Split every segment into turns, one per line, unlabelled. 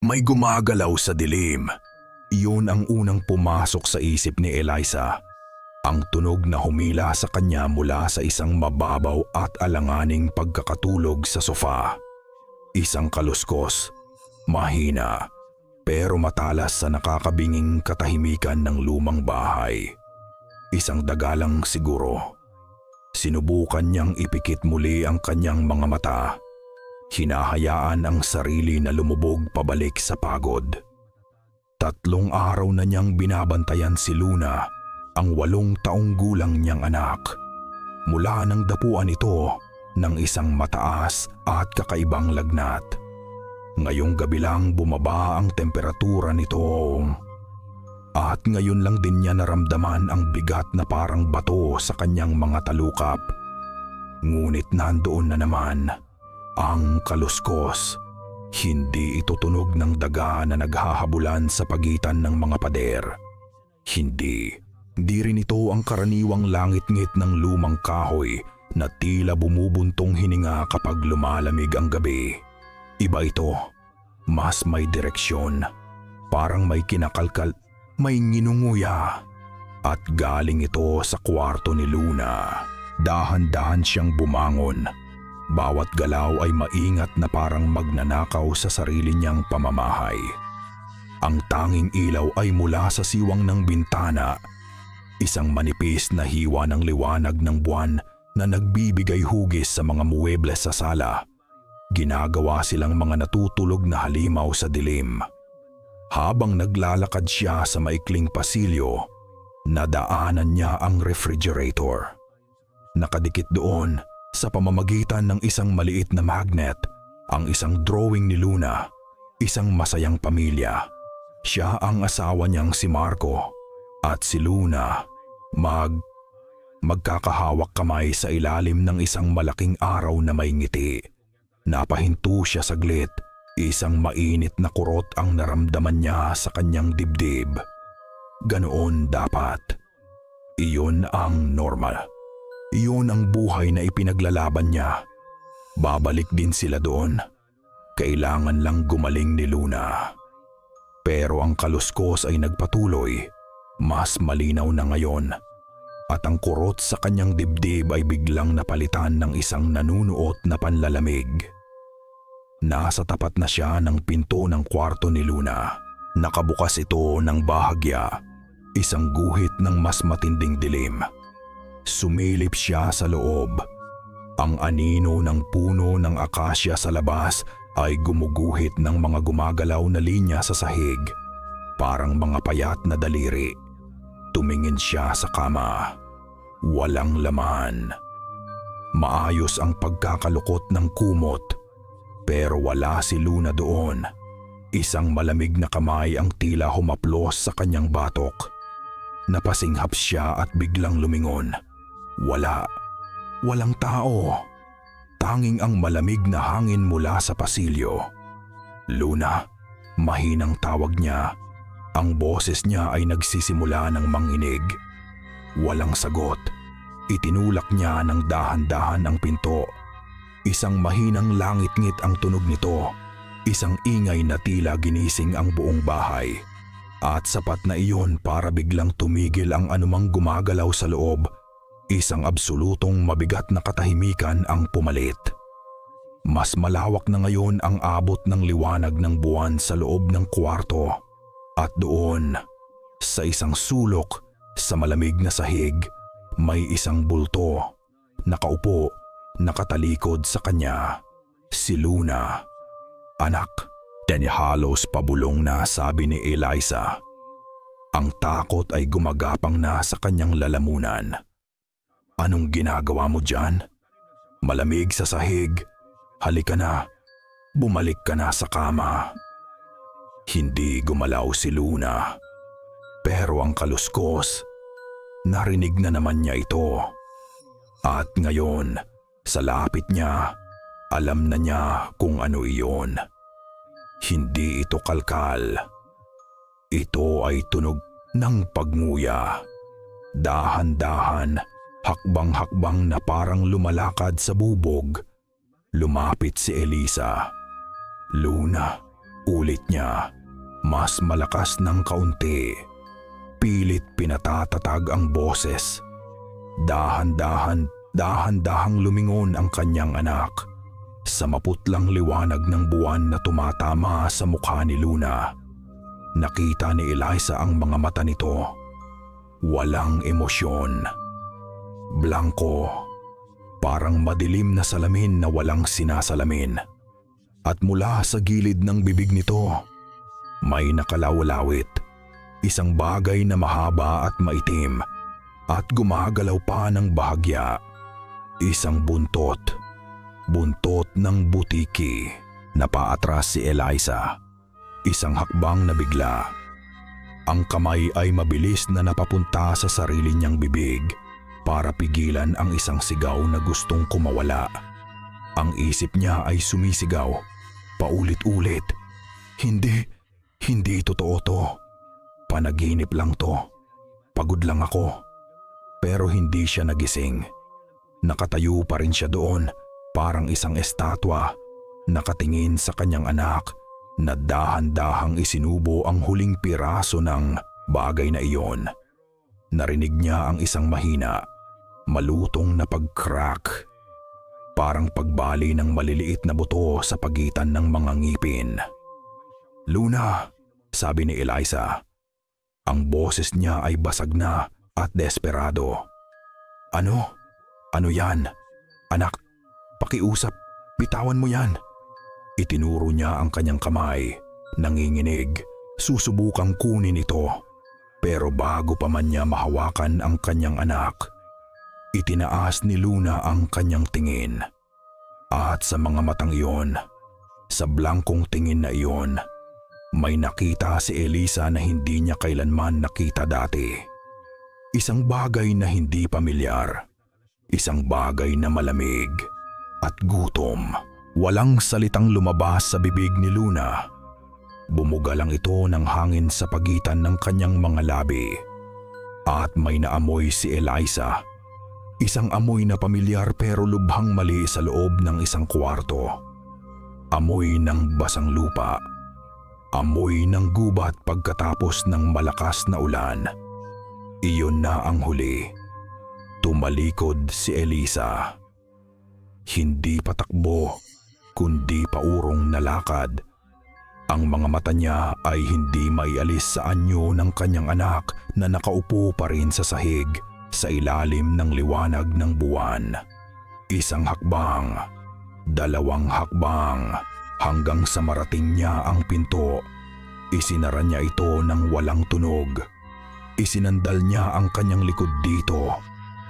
May gumagalaw sa dilim. Iyon ang unang pumasok sa isip ni Eliza. Ang tunog na humila sa kanya mula sa isang mababaw at alanganing pagkakatulog sa sofa. Isang kaluskos, mahina, pero matalas sa nakakabinging katahimikan ng lumang bahay. Isang dagalang siguro. Sinubukan niyang ipikit muli ang kanyang mga mata. Hinahayaan ang sarili na lumubog pabalik sa pagod. 3 araw na niyang binabantayan si Luna, ang 8 taong gulang niyang anak. Mula nang dapuan ito ng isang mataas at kakaibang lagnat. Ngayong gabi lang bumaba ang temperatura nito. At ngayon lang din niya naramdaman ang bigat na parang bato sa kanyang mga talukap. Ngunit nandoon na naman ang kaluskos. Hindi ito tunog ng daga na naghahabulan sa pagitan ng mga pader. Hindi rin ito ang karaniwang langit-ngit ng lumang kahoy na tila bumubuntong hininga kapag lumalamig ang gabi. Iba ito, mas may direksyon, parang may kinakalkal, may nginunguya. At galing ito sa kwarto ni Luna. Dahan-dahan siyang bumangon. Bawat galaw ay maingat na parang magnanakaw sa sarili niyang pamamahay. Ang tanging ilaw ay mula sa siwang ng bintana. Isang manipis na hiwa ng liwanag ng buwan na nagbibigay hugis sa mga muwebles sa sala. Ginagawa silang mga natutulog na halimaw sa dilim. Habang naglalakad siya sa maikling pasilyo, nadaanan niya ang refrigerator. Nakadikit doon sa pamamagitan ng isang maliit na magnet ang isang drawing ni Luna, isang masayang pamilya. Siya ang asawa niyang si Marco at si Luna magkakahawak kamay sa ilalim ng isang malaking araw na may ngiti. Napahinto siya saglit. Isang mainit na kurot ang naramdaman niya sa kanyang dibdib. Ganoon dapat. Iyon ang normal. Iyon ang buhay na ipinaglalaban niya. Babalik din sila doon. Kailangan lang gumaling ni Luna. Pero ang kaluskos ay nagpatuloy. Mas malinaw na ngayon. At ang kurot sa kanyang dibdib ay biglang napalitan ng isang nanunuot na panlalamig. Nasa tapat na siya ng pinto ng kwarto ni Luna. Nakabukas ito ng bahagya. Isang guhit ng mas matinding dilim. Sumilip siya sa loob. Ang anino ng puno ng akasya sa labas ay gumuguhit ng mga gumagalaw na linya sa sahig. Parang mga payat na daliri. Tumingin siya sa kama. Walang laman. Maayos ang pagkakalukot ng kumot. Pero wala si Luna doon. Isang malamig na kamay ang tila humaplos sa kanyang batok. Napasinghap siya at biglang lumingon. Walang tao. Tanging ang malamig na hangin mula sa pasilyo. Luna, mahinang tawag niya. Ang boses niya ay nagsisimula ng manginig. Walang sagot. Itinulak niya ng dahan-dahan ang pinto. Isang mahinang langit-ngit ang tunog nito. Isang ingay na tila ginising ang buong bahay. At sapat na iyon para biglang tumigil ang anumang gumagalaw sa loob. Isang absolutong mabigat na katahimikan ang pumalit. Mas malawak na ngayon ang abot ng liwanag ng buwan sa loob ng kwarto. At doon, sa isang sulok sa malamig na sahig, may isang bulto. Nakaupo, nakatalikod sa kanya. Si Luna. Anak, halos pabulong na sabi ni Eliza. Ang takot ay gumagapang na sa kanyang lalamunan. Anong ginagawa mo dyan? Malamig sa sahig. Halika na. Bumalik ka na sa kama. Hindi gumalaw si Luna. Pero ang kaluskos, narinig na naman niya ito. At ngayon, sa lapit niya, alam na niya kung ano iyon. Hindi ito kalkal. Ito ay tunog ng pagnguya. Dahan-dahan, hakbang-hakbang na parang lumalakad sa bubog. Lumapit si Eliza. Luna, Ulit niya, mas malakas ng kaunti. Pilit pinatatatag ang boses. Dahan-dahang lumingon ang kanyang anak sa maputlang liwanag ng buwan na tumatama sa mukha ni Luna. Nakita ni Eliza ang mga mata nito. Walang emosyon. Blanko. Parang madilim na salamin na walang sinasalamin. At mula sa gilid ng bibig nito, may nakalawlawit. Isang bagay na mahaba at maitim at gumagalaw pa ng bahagya. Isang buntot. Buntot ng butiki. Napaatras si Eliza. Isang hakbang na bigla. Ang kamay ay mabilis na napapunta sa sarili niyang bibig para pigilan ang isang sigaw na gustong kumawala. Ang isip niya ay sumisigaw, paulit-ulit. Hindi totoo to. Panaginip lang to. Pagod lang ako. Pero hindi siya nagising. Nakatayo pa rin siya doon, parang isang estatwa, nakatingin sa kanyang anak na dahan-dahang isinubo ang huling piraso ng bagay na iyon. Narinig niya ang isang mahina, malutong na pag-crack, parang pagbali ng maliliit na buto sa pagitan ng mga ngipin. "Luna," sabi ni Eliza. Ang boses niya ay basag na at desperado. Ano yan? Anak, pakiusap, bitawan mo yan." Itinuro niya ang kanyang kamay, nanginginig, susubukang kunin ito. Pero bago pa man niya mahawakan ang kanyang anak, itinaas ni Luna ang kanyang tingin. At sa mga matang iyon, sa blankong tingin na iyon, may nakita si Eliza na hindi niya kailanman nakita dati. Isang bagay na hindi pamilyar. Isang bagay na malamig at gutom. Walang salitang lumabas sa bibig ni Luna. Bumuga lang ito ng hangin sa pagitan ng kanyang mga labi. At may naamoy si Eliza. Isang amoy na pamilyar pero lubhang mali sa loob ng isang kwarto. Amoy ng basang lupa. Amoy ng gubat pagkatapos ng malakas na ulan. Iyon na ang huli. Tumalikod si Eliza. Hindi patakbo, kundi paurong na lakad. Ang mga mata niya ay hindi maialis sa anyo ng kanyang anak na nakaupo pa rin sa sahig sa ilalim ng liwanag ng buwan. Isang hakbang, dalawang hakbang, hanggang sa marating niya ang pinto. Isinara niya ito ng walang tunog. Isinandal niya ang kanyang likod dito.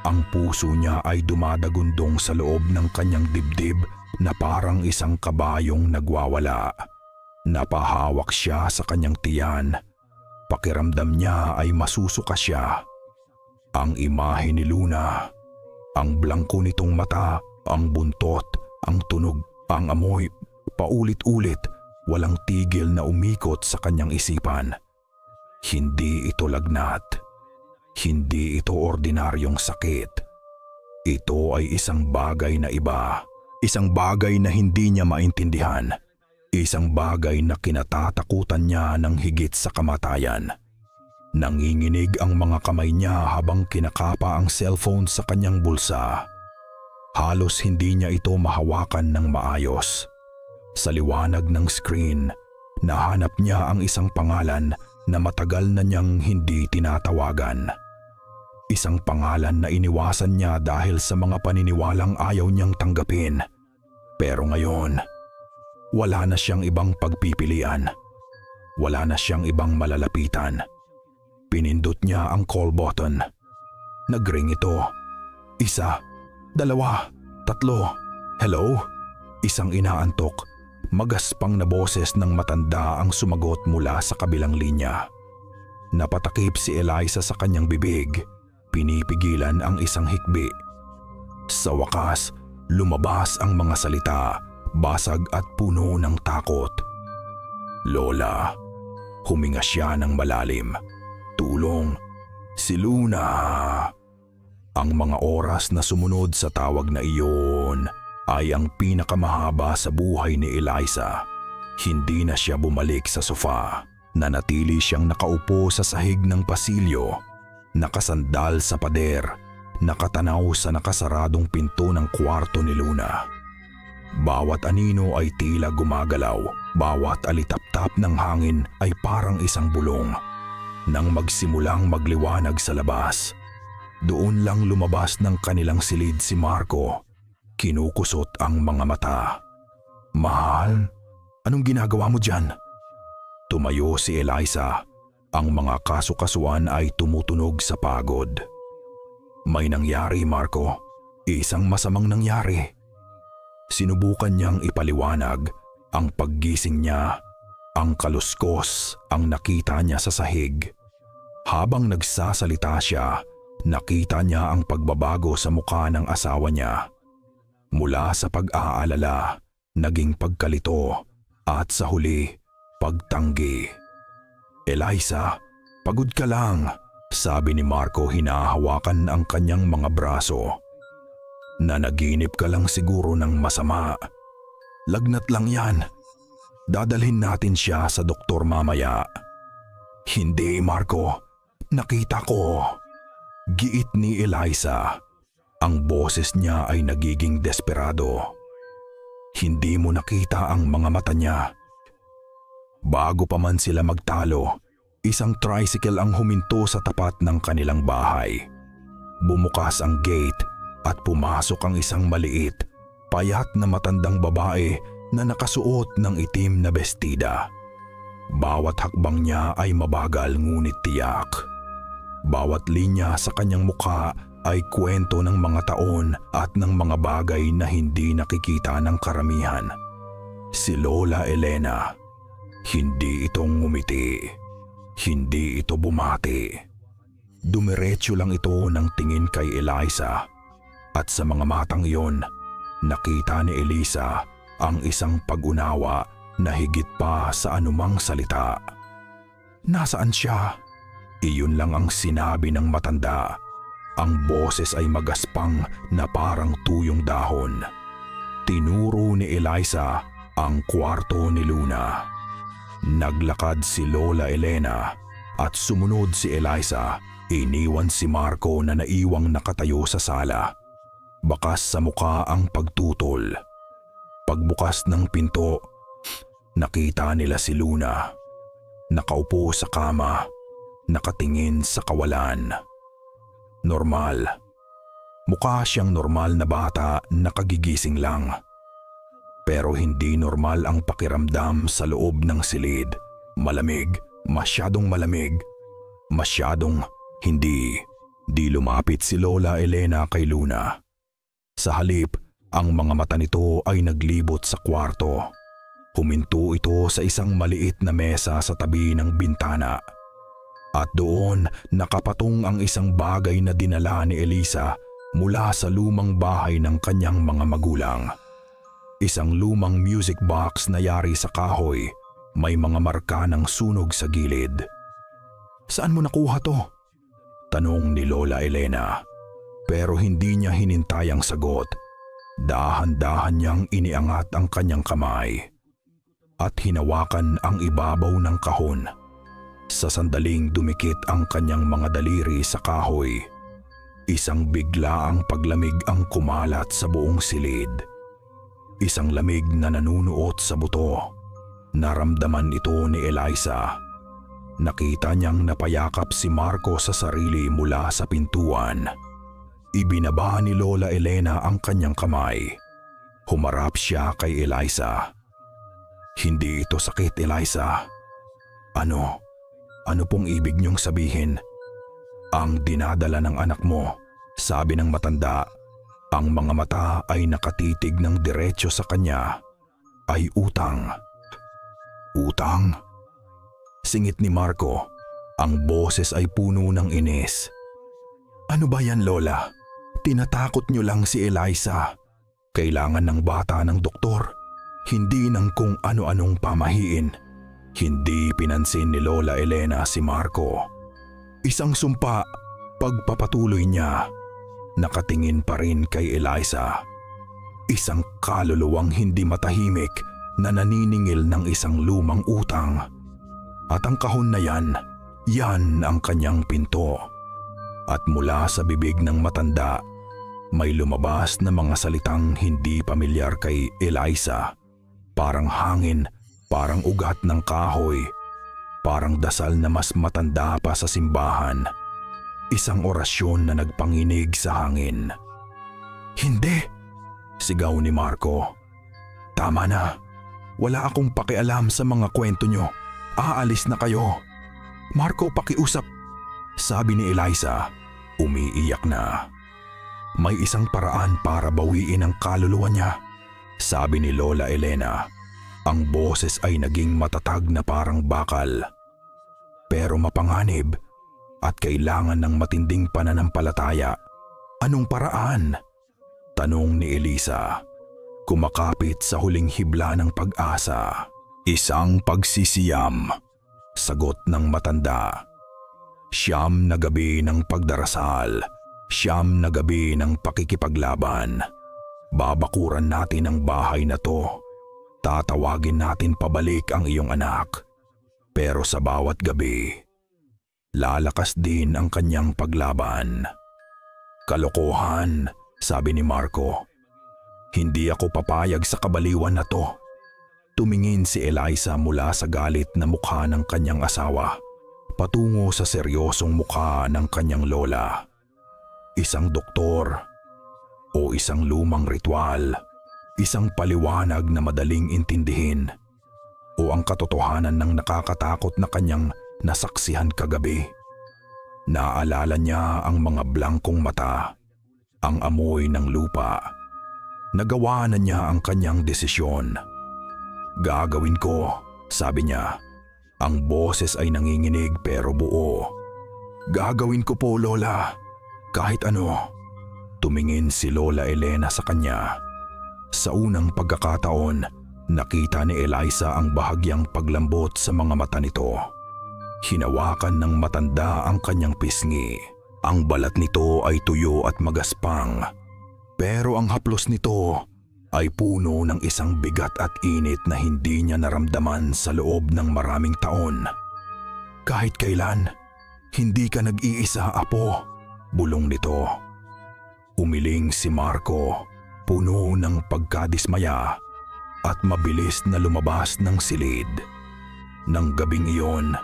Ang puso niya ay dumadagundong sa loob ng kanyang dibdib na parang isang kabayong nagwawala. Napahawak siya sa kanyang tiyan. Pakiramdam niya ay masusuka siya. Ang imahe ni Luna, ang blangko nitong mata, ang buntot, ang tunog, ang amoy, paulit-ulit, walang tigil na umikot sa kanyang isipan. Hindi ito lagnat. Hindi ito ordinaryong sakit. Ito ay isang bagay na iba. Isang bagay na hindi niya maintindihan. Isang bagay na kinatatakutan niya ng higit sa kamatayan. Nanginginig ang mga kamay niya habang kinakapa ang cellphone sa kanyang bulsa. Halos hindi niya ito mahawakan ng maayos. Sa liwanag ng screen, nahanap niya ang isang pangalan na matagal na niyang hindi tinatawagan. Isang pangalan na iniwasan niya dahil sa mga paniniwalang ayaw niyang tanggapin. Pero ngayon, wala na siyang ibang pagpipilian. Wala na siyang ibang malalapitan. Pinindot niya ang call button. Nagring ito. 1, 2, 3. Hello? Isang inaantok, magaspang na boses ng matanda ang sumagot mula sa kabilang linya. Napatakip si Eliza sa kanyang bibig. Pinipigilan ang isang hikbi. Sa wakas, lumabas ang mga salita, basag at puno ng takot. "Lola," huminga siya ng malalim. "Tulong, si Luna." Ang mga oras na sumunod sa tawag na iyon ay ang pinakamahaba sa buhay ni Eliza. Hindi na siya bumalik sa sofa. Nanatili siyang nakaupo sa sahig ng pasilyo, nakasandal sa pader, nakatanaw sa nakasaradong pinto ng kwarto ni Luna. Bawat anino ay tila gumagalaw, bawat alitaptap ng hangin ay parang isang bulong. Nang magsimulang magliwanag sa labas, doon lang lumabas ng kanilang silid si Marco. Kinukusot ang mga mata. "Mahal, anong ginagawa mo dyan?" Tumayo si Eliza. Ang mga kasukasuan ay tumutunog sa pagod. "May nangyari, Marco. Isang masamang nangyari." Sinubukan niyang ipaliwanag ang paggising niya, ang kaluskos ang nakita niya sa sahig. Habang nagsasalita siya, nakita niya ang pagbabago sa mukha ng asawa niya. Mula sa pag-aalala, naging pagkalito at sa huli, pagtanggi. "Eliza, pagod ka lang," sabi ni Marco hinahawakan ang kanyang mga braso. "Nanaginip ka lang siguro ng masama. Lagnat lang yan. Dadalhin natin siya sa doktor mamaya." "Hindi, Marco. Nakita ko." Giit ni Eliza. Ang boses niya ay nagiging desperado. "Hindi mo nakita ang mga mata niya." Bago pa man sila magtalo, isang tricycle ang huminto sa tapat ng kanilang bahay. Bumukas ang gate at pumasok ang isang maliit, payat na matandang babae na nakasuot ng itim na bestida. Bawat hakbang niya ay mabagal ngunit tiyak. Bawat linya sa kanyang mukha ay kwento ng mga taon at ng mga bagay na hindi nakikita ng karamihan. Si Lola Elena. Hindi ito ngumiti. Hindi ito bumati. Dumiretso lang ito ng tingin kay Eliza. At sa mga matang iyon, nakita ni Eliza ang isang pag-unawa na higit pa sa anumang salita. "Nasaan siya?" Iyon lang ang sinabi ng matanda. Ang boses ay magaspang na parang tuyong dahon. Tinuro ni Eliza ang kwarto ni Luna. Naglakad si Lola Elena at sumunod si Eliza. Iniwan si Marco na naiwang nakatayo sa sala. Bakas sa mukha ang pagtutol. Pagbukas ng pinto, nakita nila si Luna. Nakaupo sa kama, nakatingin sa kawalan. Normal. Mukha siyang normal na bata na kagigising lang. Pero hindi normal ang pakiramdam sa loob ng silid. Malamig, masyadong malamig. Masyadong hindi. Di lumapit si Lola Elena kay Luna. Sa halip, ang mga mata nito ay naglibot sa kwarto. Huminto ito sa isang maliit na mesa sa tabi ng bintana. At doon nakapatong ang isang bagay na dinala ni Eliza mula sa lumang bahay ng kanyang mga magulang. Isang lumang music box na yari sa kahoy, may mga marka ng sunog sa gilid. "Saan mo nakuha to?" tanong ni Lola Elena. Pero hindi niya hinintay ang sagot. Dahan-dahan niyang iniangat ang kanyang kamay at hinawakan ang ibabaw ng kahon. Sa sandaling dumikit ang kanyang mga daliri sa kahoy. Isang biglaang paglamig ang kumalat sa buong silid. Isang lamig na nanunuot sa buto. Naramdaman ito ni Eliza. Nakita niyang napayakap si Marco sa sarili mula sa pintuan. Ibinaba ni Lola Elena ang kanyang kamay. Humarap siya kay Eliza. "Hindi ito sakit, Eliza." Ano pong ibig niyong sabihin?" "Ang dinadala ng anak mo," sabi ng matanda. Ang mga mata ay nakatitig ng diretso sa kanya. "Ay utang." "Utang?" Singit ni Marco. Ang boses ay puno ng inis. "Ano ba yan, Lola? Tinatakot niyo lang si Eliza. Kailangan ng bata ng doktor, hindi ng kung ano-anong pamahiin." Hindi pinansin ni Lola Elena si Marco. Isang sumpa, pagpapatuloy niya. Nakatingin pa rin kay Eliza. Isang kaluluwang hindi matahimik na naniningil ng isang lumang utang. At ang kahon na yan ang kanyang pinto. At mula sa bibig ng matanda, may lumabas na mga salitang hindi pamilyar kay Eliza. Parang hangin, parang ugat ng kahoy, parang dasal na mas matanda pa sa simbahan. Isang orasyon na nagpanginig sa hangin. "Hindi!" sigaw ni Marco. "Tama na. Wala akong pakialam sa mga kwento nyo. Aalis na kayo." "Marco, pakiusap," sabi ni Eliza, umiiyak na. "May isang paraan para bawiin ang kaluluwa niya," sabi ni Lola Elena. Ang boses ay naging matatag na parang bakal. "Pero mapanganib at kailangan ng matinding pananampalataya." "Anong paraan?" tanong ni Eliza, kumakapit sa huling hibla ng pag-asa. "Isang pagsisiyam," sagot ng matanda. "Siyam na gabi ng pagdarasal, siyam na gabi ng pakikipaglaban. Babakuran natin ang bahay na to. Tatawagin natin pabalik ang iyong anak. Pero sa bawat gabi, lalakas din ang kanyang paglaban." "Kalokohan," sabi ni Marco. "Hindi ako papayag sa kabaliwan na to." Tumingin si Eliza mula sa galit na mukha ng kanyang asawa patungo sa seryosong mukha ng kanyang lola. Isang doktor o isang lumang ritual, isang paliwanag na madaling intindihin, o ang katotohanan ng nakakatakot na kanyang nasaksihan kagabi. Naalala niya ang mga blangkong mata, ang amoy ng lupa. Nagawa na niya ang kanyang desisyon. "Gagawin ko," sabi niya. Ang boses ay nanginginig pero buo. "Gagawin ko po, Lola. Kahit ano." Tumingin si Lola Elena sa kanya. Sa unang pagkakataon, nakita ni Eliza ang bahagyang paglambot sa mga mata nito. Hinawakan ng matanda ang kanyang pisngi. Ang balat nito ay tuyo at magaspang, pero ang haplos nito ay puno ng isang bigat at init na hindi niya naramdaman sa loob ng maraming taon. "Kahit kailan, hindi ka nag-iisa, apo," bulong nito. Umiling si Marco, puno ng pagkadismaya, at mabilis na lumabas ng silid. Nang gabing iyon,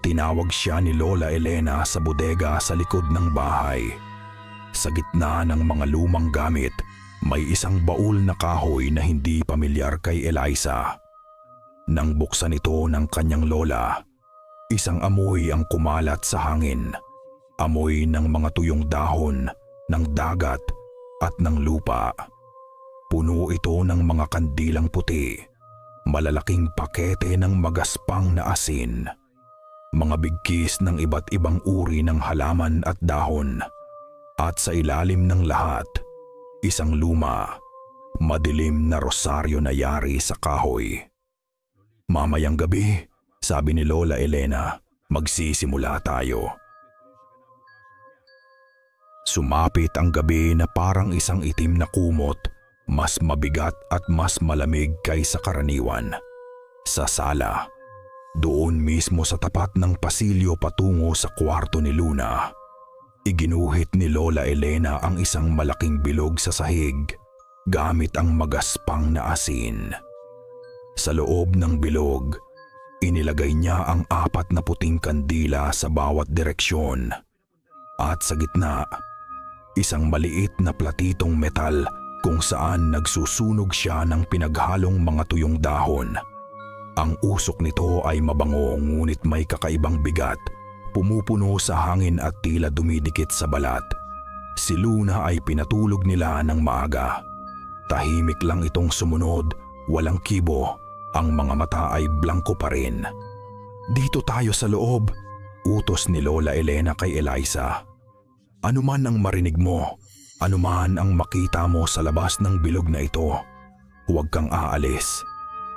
tinawag siya ni Lola Elena sa bodega sa likod ng bahay. Sa gitna ng mga lumang gamit, may isang baul na kahoy na hindi pamilyar kay Eliza. Nang buksan ito ng kanyang lola, isang amoy ang kumalat sa hangin. Amoy ng mga tuyong dahon, ng dagat at ng lupa. Puno ito ng mga kandilang puti, malalaking pakete ng magaspang na asin, mga bigkis ng iba't ibang uri ng halaman at dahon, at sa ilalim ng lahat, isang luma, madilim na rosaryo na yari sa kahoy. "Mamayang gabi," sabi ni Lola Elena, "magsisimula tayo." Sumapit ang gabi na parang isang itim na kumot, mas mabigat at mas malamig kaysa karaniwan. Sa sala, doon mismo sa tapat ng pasilyo patungo sa kwarto ni Luna, iginuhit ni Lola Elena ang isang malaking bilog sa sahig gamit ang magaspang na asin. Sa loob ng bilog, inilagay niya ang 4 na puting kandila sa bawat direksyon. At sa gitna, isang maliit na platitong metal kung saan nagsusunog siya ng pinaghalong mga tuyong dahon. Ang usok nito ay mabango ngunit may kakaibang bigat, pumupuno sa hangin at tila dumidikit sa balat. Si Luna ay pinatulog nila ng maaga. Tahimik lang itong sumunod, walang kibo, ang mga mata ay blanko pa rin. "Dito tayo sa loob," utos ni Lola Elena kay Eliza. "Anuman ang marinig mo, anuman ang makita mo sa labas ng bilog na ito, huwag kang aalis.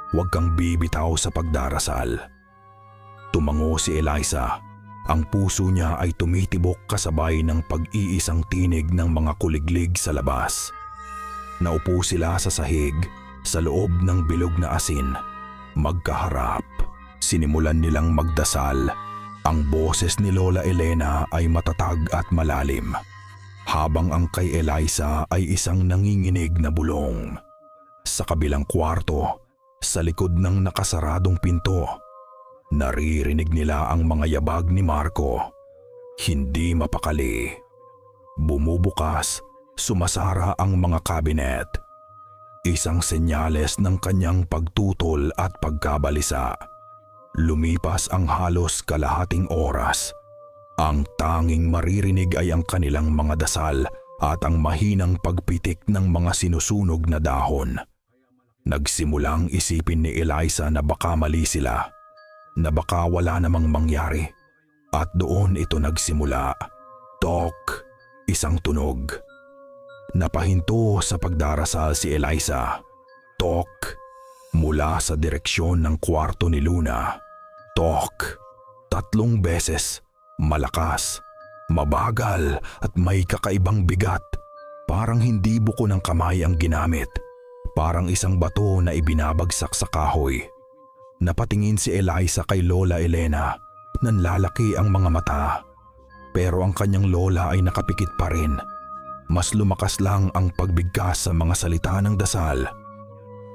Huwag kang bibitaw sa pagdarasal." Tumango si Eliza. Ang puso niya ay tumitibok kasabay ng pag-iisang tinig ng mga kuliglig sa labas. Naupo sila sa sahig, Sa loob ng bilog na asin, magkaharap. Sinimulan nilang magdasal. Ang boses ni Lola Elena ay matatag at malalim, habang ang kay Eliza ay isang nanginginig na bulong. Sa kabilang kwarto, sa likod ng nakasaradong pinto, naririnig nila ang mga yabag ni Marco. Hindi mapakali. Bumubukas, sumasara ang mga kabinet. Isang senyales ng kanyang pagtutol at pagkabalisa. Lumipas ang halos kalahating oras. Ang tanging maririnig ay ang kanilang mga dasal at ang mahinang pagpitik ng mga sinusunog na dahon. Nagsimulang isipin ni Eliza na baka mali sila, na baka wala namang mangyari. At doon ito nagsimula. Tok, isang tunog. Napahinto sa pagdarasal si Eliza. Tok, mula sa direksyon ng kwarto ni Luna. Tok, 3 beses, malakas, mabagal at may kakaibang bigat. Parang hindi buko ng kamay ang ginamit. Parang isang bato na ibinabagsak sa kahoy. Napatingin si Eliza kay Lola Elena. Nanlalaki ang mga mata. Pero ang kanyang lola ay nakapikit pa rin. Mas lumakas lang ang pagbigkas sa mga salita ng dasal.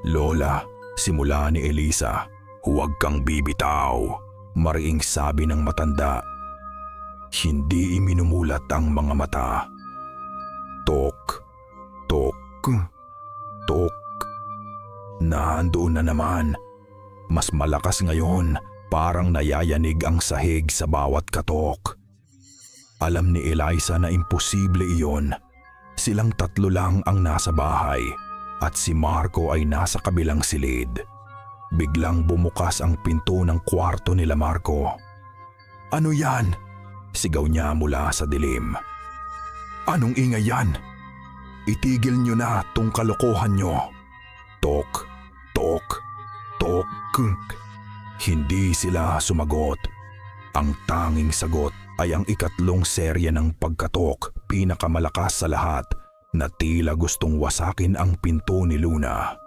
Lola, simula ni Eliza, huwag kang bibitaw, mariing sabi ng matanda. Hindi iminumulat ang mga mata. Tok, tok, tok. Nandoon na naman. Mas malakas ngayon, parang nayayanig ang sahig sa bawat katok. Alam ni Eliza na imposible iyon. Silang 3 lang ang nasa bahay at si Marco ay nasa kabilang silid. Biglang bumukas ang pinto ng kwarto nila Marco. Ano yan? Sigaw niya mula sa dilim. Anong ingay yan? Itigil niyo na tong kalokohan niyo. Tok, tok, tok. Hindi sila sumagot. Ang tanging sagot ay ang 3 serye ng pagkatok, pinakamalakas sa lahat, na tila gustong wasakin ang pinto ni Luna.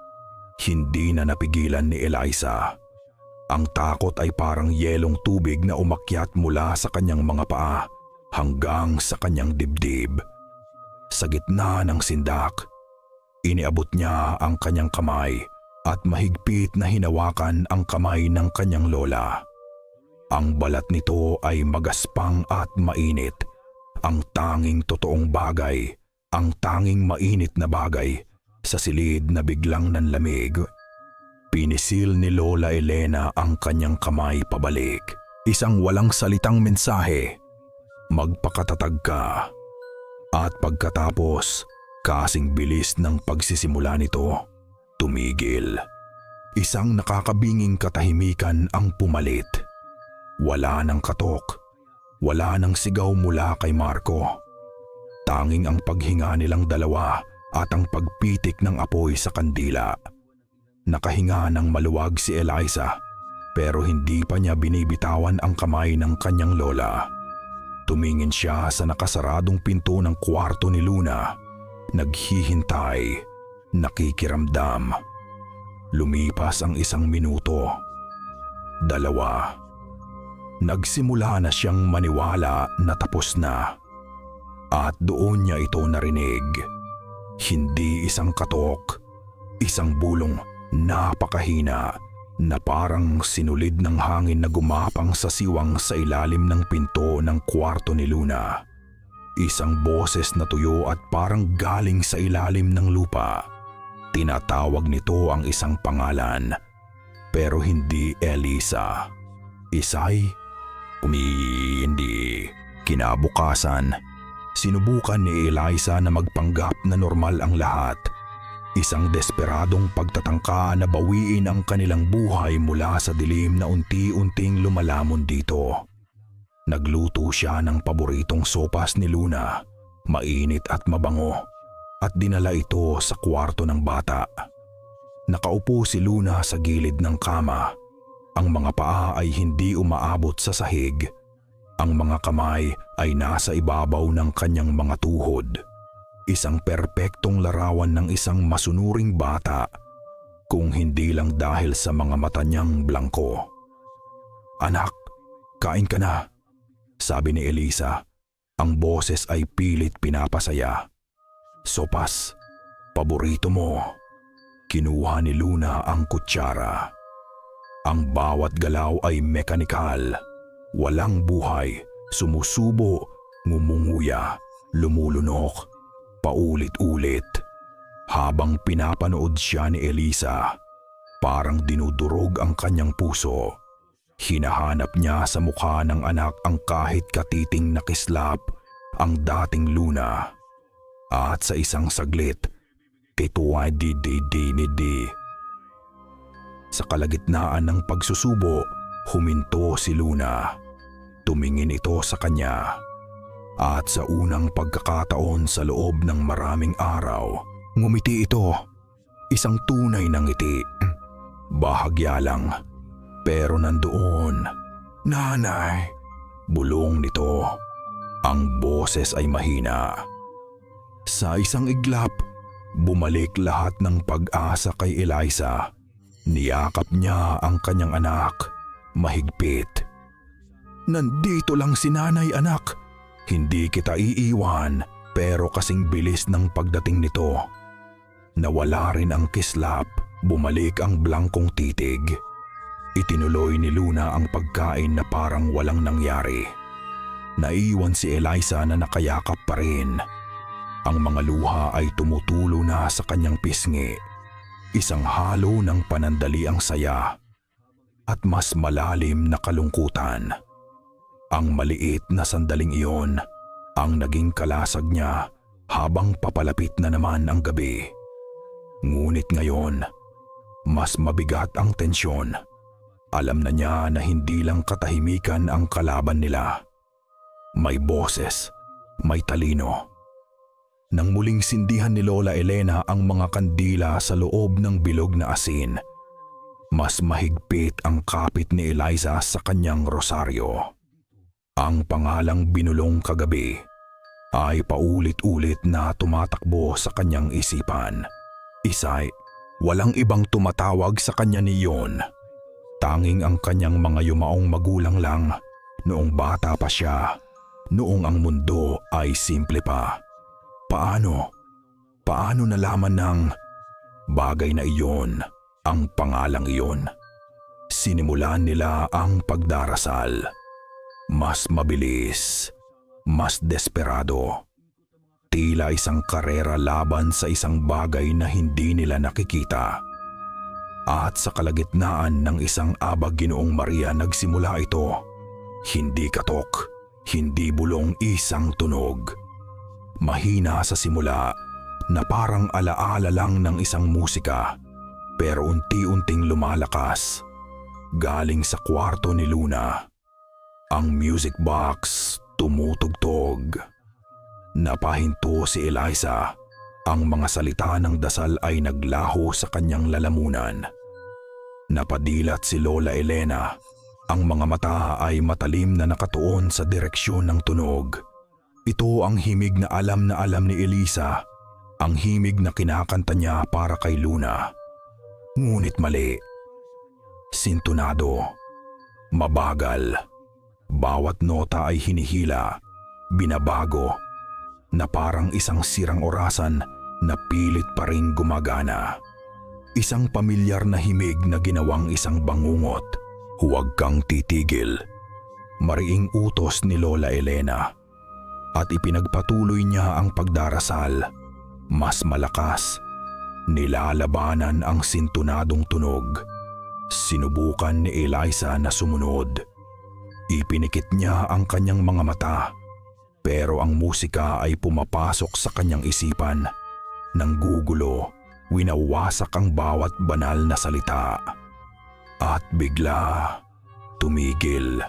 Hindi na napigilan ni Eliza. Ang takot ay parang yelong tubig na umakyat mula sa kanyang mga paa hanggang sa kanyang dibdib. Sa gitna ng sindak, iniabot niya ang kanyang kamay at mahigpit na hinawakan ang kamay ng kanyang lola. Ang balat nito ay magaspang at mainit. Ang tanging totoong bagay, ang tanging mainit na bagay sa silid na biglang nanlamig. Pinisil ni Lola Elena ang kanyang kamay pabalik. Isang walang salitang mensahe. Magpakatatag ka. At pagkatapos, kasing bilis ng pagsisimula nito, tumigil. Isang nakakabinging katahimikan ang pumalit. Wala nang katok, wala nang sigaw mula kay Marco. Tanging ang paghinga nilang dalawa at ang pagpitik ng apoy sa kandila. Nakahinga ng maluwag si Eliza, pero hindi pa niya binibitawan ang kamay ng kanyang lola. Tumingin siya sa nakasaradong pinto ng kwarto ni Luna. Naghihintay, nakikiramdam. Lumipas ang 1 minuto. 2. Nagsimula na siyang maniwala na tapos na. At doon niya ito narinig. Hindi isang katok, isang bulong napakahina na parang sinulid ng hangin na gumapang sa siwang sa ilalim ng pinto ng kwarto ni Luna. Isang boses na tuyo at parang galing sa ilalim ng lupa. Tinatawag nito ang isang pangalan, pero hindi Eliza. Isay? Hindi. Kinabukasan, sinubukan ni Eliza na magpanggap na normal ang lahat. Isang desperadong pagtatangka na bawiin ang kanilang buhay mula sa dilim na unti-unting lumalamon dito. Nagluto siya ng paboritong sopas ni Luna, mainit at mabango, at dinala ito sa kwarto ng bata. Nakaupo si Luna sa gilid ng kama. Ang mga paa ay hindi umaabot sa sahig. Ang mga kamay ay nasa ibabaw ng kanyang mga tuhod. Isang perpektong larawan ng isang masunuring bata. kung hindi lang dahil sa mga mata niyang blangko. "Anak, kain ka na," sabi ni Elisa. Ang boses ay pilit pinapasaya. "Sopas, paborito mo." Kinuha ni Luna ang kutsara. Ang bawat galaw ay mekanikal. Walang buhay, sumusubo, ngumunguya, lumulunok, paulit-ulit. Habang pinapanood siya ni Elisa, parang dinudurog ang kanyang puso. Hinahanap niya sa mukha ng anak ang kahit katiting na kislap, ang dating Luna. At sa isang saglit, ito ay di. Sa kalagitnaan ng pagsusubo, huminto si Luna. Tumingin ito sa kanya. At sa unang pagkakataon sa loob ng maraming araw, ngumiti ito. Isang tunay na ngiti. Bahagya lang. Pero nandoon, "Nanay," bulong nito. Ang boses ay mahina. Sa isang iglap, bumalik lahat ng pag-asa kay Eliza. Niyakap niya ang kanyang anak, mahigpit. "Nandito lang si nanay, anak. Hindi kita iiwan." Pero kasing bilis ng pagdating nito, nawala rin ang kislap, bumalik ang blangkong titig. Itinuloy ni Luna ang pagkain na parang walang nangyari. Naiwan si Eliza na nakayakap pa rin. Ang mga luha ay tumutulo na sa kanyang pisngi. Isang halo ng panandali ang saya at mas malalim na kalungkutan. Ang maliit na sandaling iyon ang naging kalasag niya habang papalapit na naman ang gabi. Ngunit ngayon, mas mabigat ang tensyon. Alam na niya na hindi lang katahimikan ang kalaban nila. May boses, may talino. Nang muling sindihan ni Lola Elena ang mga kandila sa loob ng bilog na asin, mas mahigpit ang kapit ni Eliza sa kanyang rosaryo. Ang pangalang binulong kagabi ay paulit-ulit na tumatakbo sa kanyang isipan. Isay, walang ibang tumatawag sa kanya niyon. Tanging ang kanyang mga yumaong magulang lang noong bata pa siya, noong ang mundo ay simple pa. Paano nalaman ng bagay na iyon, ang pangalang iyon? Sinimulan nila ang pagdarasal. Mas mabilis, mas desperado. Tila isang karera laban sa isang bagay na hindi nila nakikita. At sa kalagitnaan ng isang abag Ginoong Maria nagsimula ito. Hindi katok, hindi bulong, isang tunog. Mahina sa simula na parang alaala lang ng isang musika, pero unti-unting lumalakas. Galing sa kwarto ni Luna. Ang music box tumutugtog. Napahinto si Eliza. Ang mga salita ng dasal ay naglaho sa kanyang lalamunan. Napadilat si Lola Elena. Ang mga mata ay matalim na nakatuon sa direksyon ng tunog. Ito ang himig na alam ni Eliza. Ang himig na kinakanta niya para kay Luna. Ngunit mali. Sintonado. Mabagal. Bawat nota ay hinihila, binabago, na parang isang sirang orasan na pilit pa ring gumagana. Isang pamilyar na himig na ginawang isang bangungot. "Huwag kang titigil." Mariing utos ni Lola Elena. At ipinagpatuloy niya ang pagdarasal. Mas malakas. Nilalabanan ang sintonadong tunog. Sinubukan ni Eliza na sumunod. Ipinikit niya ang kanyang mga mata. Pero ang musika ay pumapasok sa kanyang isipan. Nanggugulo, winawasak ang bawat banal na salita. At bigla, tumigil.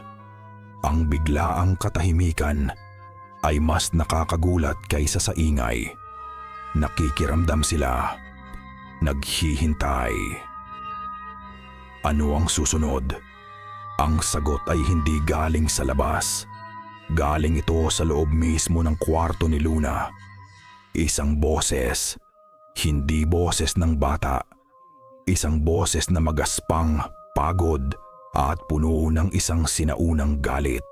Ang biglaang katahimikan ay mas nakakagulat kaysa sa ingay. Nakikiramdam sila. Naghihintay. Ano ang susunod? Ang sagot ay hindi galing sa labas. Galing ito sa loob mismo ng kwarto ni Luna. Isang boses. Hindi boses ng bata. Isang boses na magaspang, pagod at puno ng isang sinaunang galit.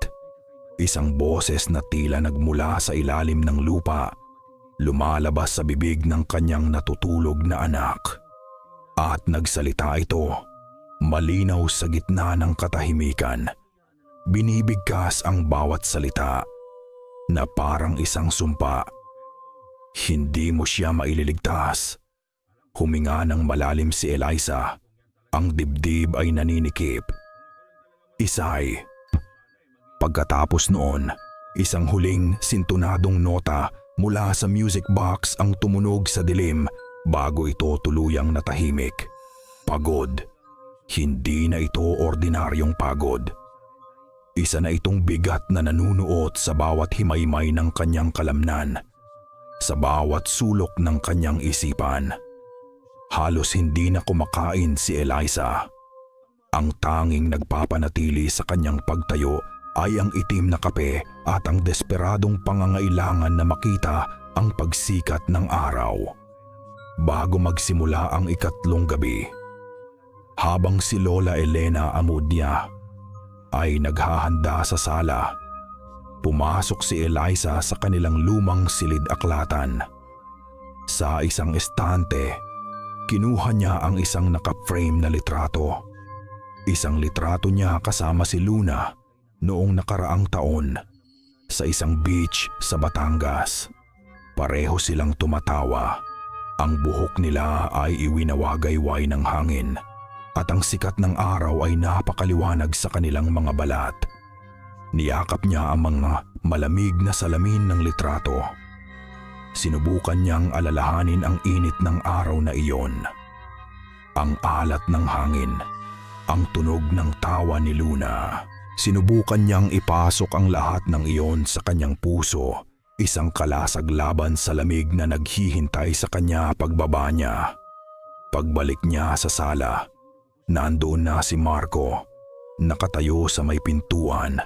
Isang boses na tila nagmula sa ilalim ng lupa, lumalabas sa bibig ng kanyang natutulog na anak. At nagsalita ito, malinaw sa gitna ng katahimikan. Binibigkas ang bawat salita na parang isang sumpa. Hindi mo siya maililigtas. Huminga ng malalim si Eliza. Ang dibdib ay naninikip. Isay. Pagkatapos noon, isang huling sintunadong nota mula sa music box ang tumunog sa dilim bago ito tuluyang natahimik. Pagod. Hindi na ito ordinaryong pagod. Isa na itong bigat na nanunuot sa bawat himaymay ng kanyang kalamnan, sa bawat sulok ng kanyang isipan. Halos hindi na kumakain si Eliza. Ang tanging nagpapanatili sa kanyang pagtayo ay ang itim na kape at ang desperadong pangangailangan na makita ang pagsikat ng araw. Bago magsimula ang ikatlong gabi, habang si Lola Elena Amudia ay naghahanda sa sala, pumasok si Eliza sa kanilang lumang silid-aklatan. Sa isang estante, kinuha niya ang isang naka-frame na litrato. Isang litrato niya kasama si Luna noong nakaraang taon sa isang beach sa Batangas. Pareho silang tumatawa. Ang buhok nila ay iwinawagayway ng hangin at ang sikat ng araw ay napakaliwanag sa kanilang mga balat. Niyakap niya ang mga malamig na salamin ng litrato. Sinubukan niyang alalahanin ang init ng araw na iyon. Ang alat ng hangin, ang tunog ng tawa ni Luna. Sinubukan niyang ipasok ang lahat ng iyon sa kanyang puso, isang kalasag laban sa lamig na naghihintay sa kanya pagbaba niya. Pagbalik niya sa sala, nandoon na si Marco, nakatayo sa may pintuan,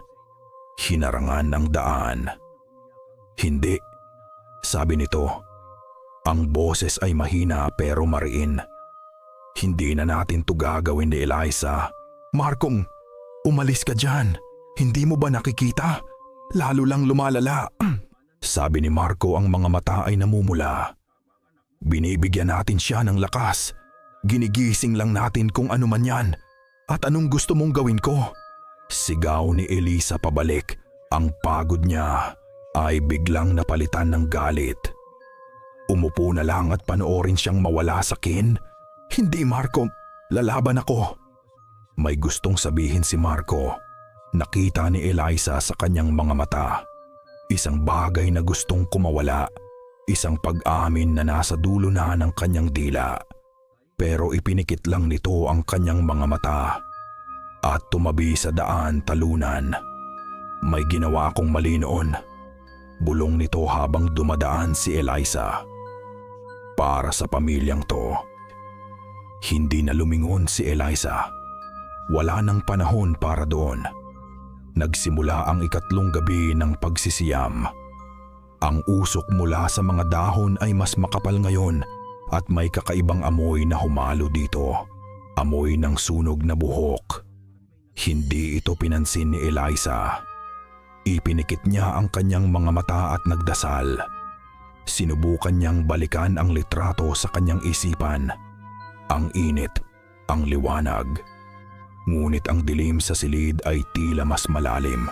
hinarangan ng daan. Hindi, sabi nito. Ang boses ay mahina pero mariin. Hindi na natin to gagawin ni Eliza. Marcong, umalis ka dyan. Hindi mo ba nakikita? Lalo lang lumalala. Sabi ni Marco, ang mga mata ay namumula. Binibigyan natin siya ng lakas. Ginigising lang natin kung ano man yan. At anong gusto mong gawin ko? Sigaw ni Eliza pabalik. Ang pagod niya ay biglang napalitan ng galit. Umupo na lang at panoorin siyang mawala sa kin. Hindi, Marco, lalaban ako. May gustong sabihin si Marco. Nakita ni Eliza sa kanyang mga mata. Isang bagay na gustong kumawala. Isang pag-amin na nasa dulo na ng kanyang dila. Pero ipinikit lang nito ang kanyang mga mata at tumabi sa daan talunan. May ginawa akong mali noon. Bulong nito habang dumadaan si Eliza. Para sa pamilyang to. Hindi na lumingon si Eliza. Wala nang panahon para doon. Nagsimula ang ikatlong gabi ng pagsisiyam. Ang usok mula sa mga dahon ay mas makapal ngayon at may kakaibang amoy na humalo dito. Amoy ng sunog na buhok. Hindi ito pinansin ni Eliza. Ipinikit niya ang kanyang mga mata at nagdasal. Sinubukan niyang balikan ang litrato sa kanyang isipan. Ang init, ang liwanag. Ngunit ang dilim sa silid ay tila mas malalim.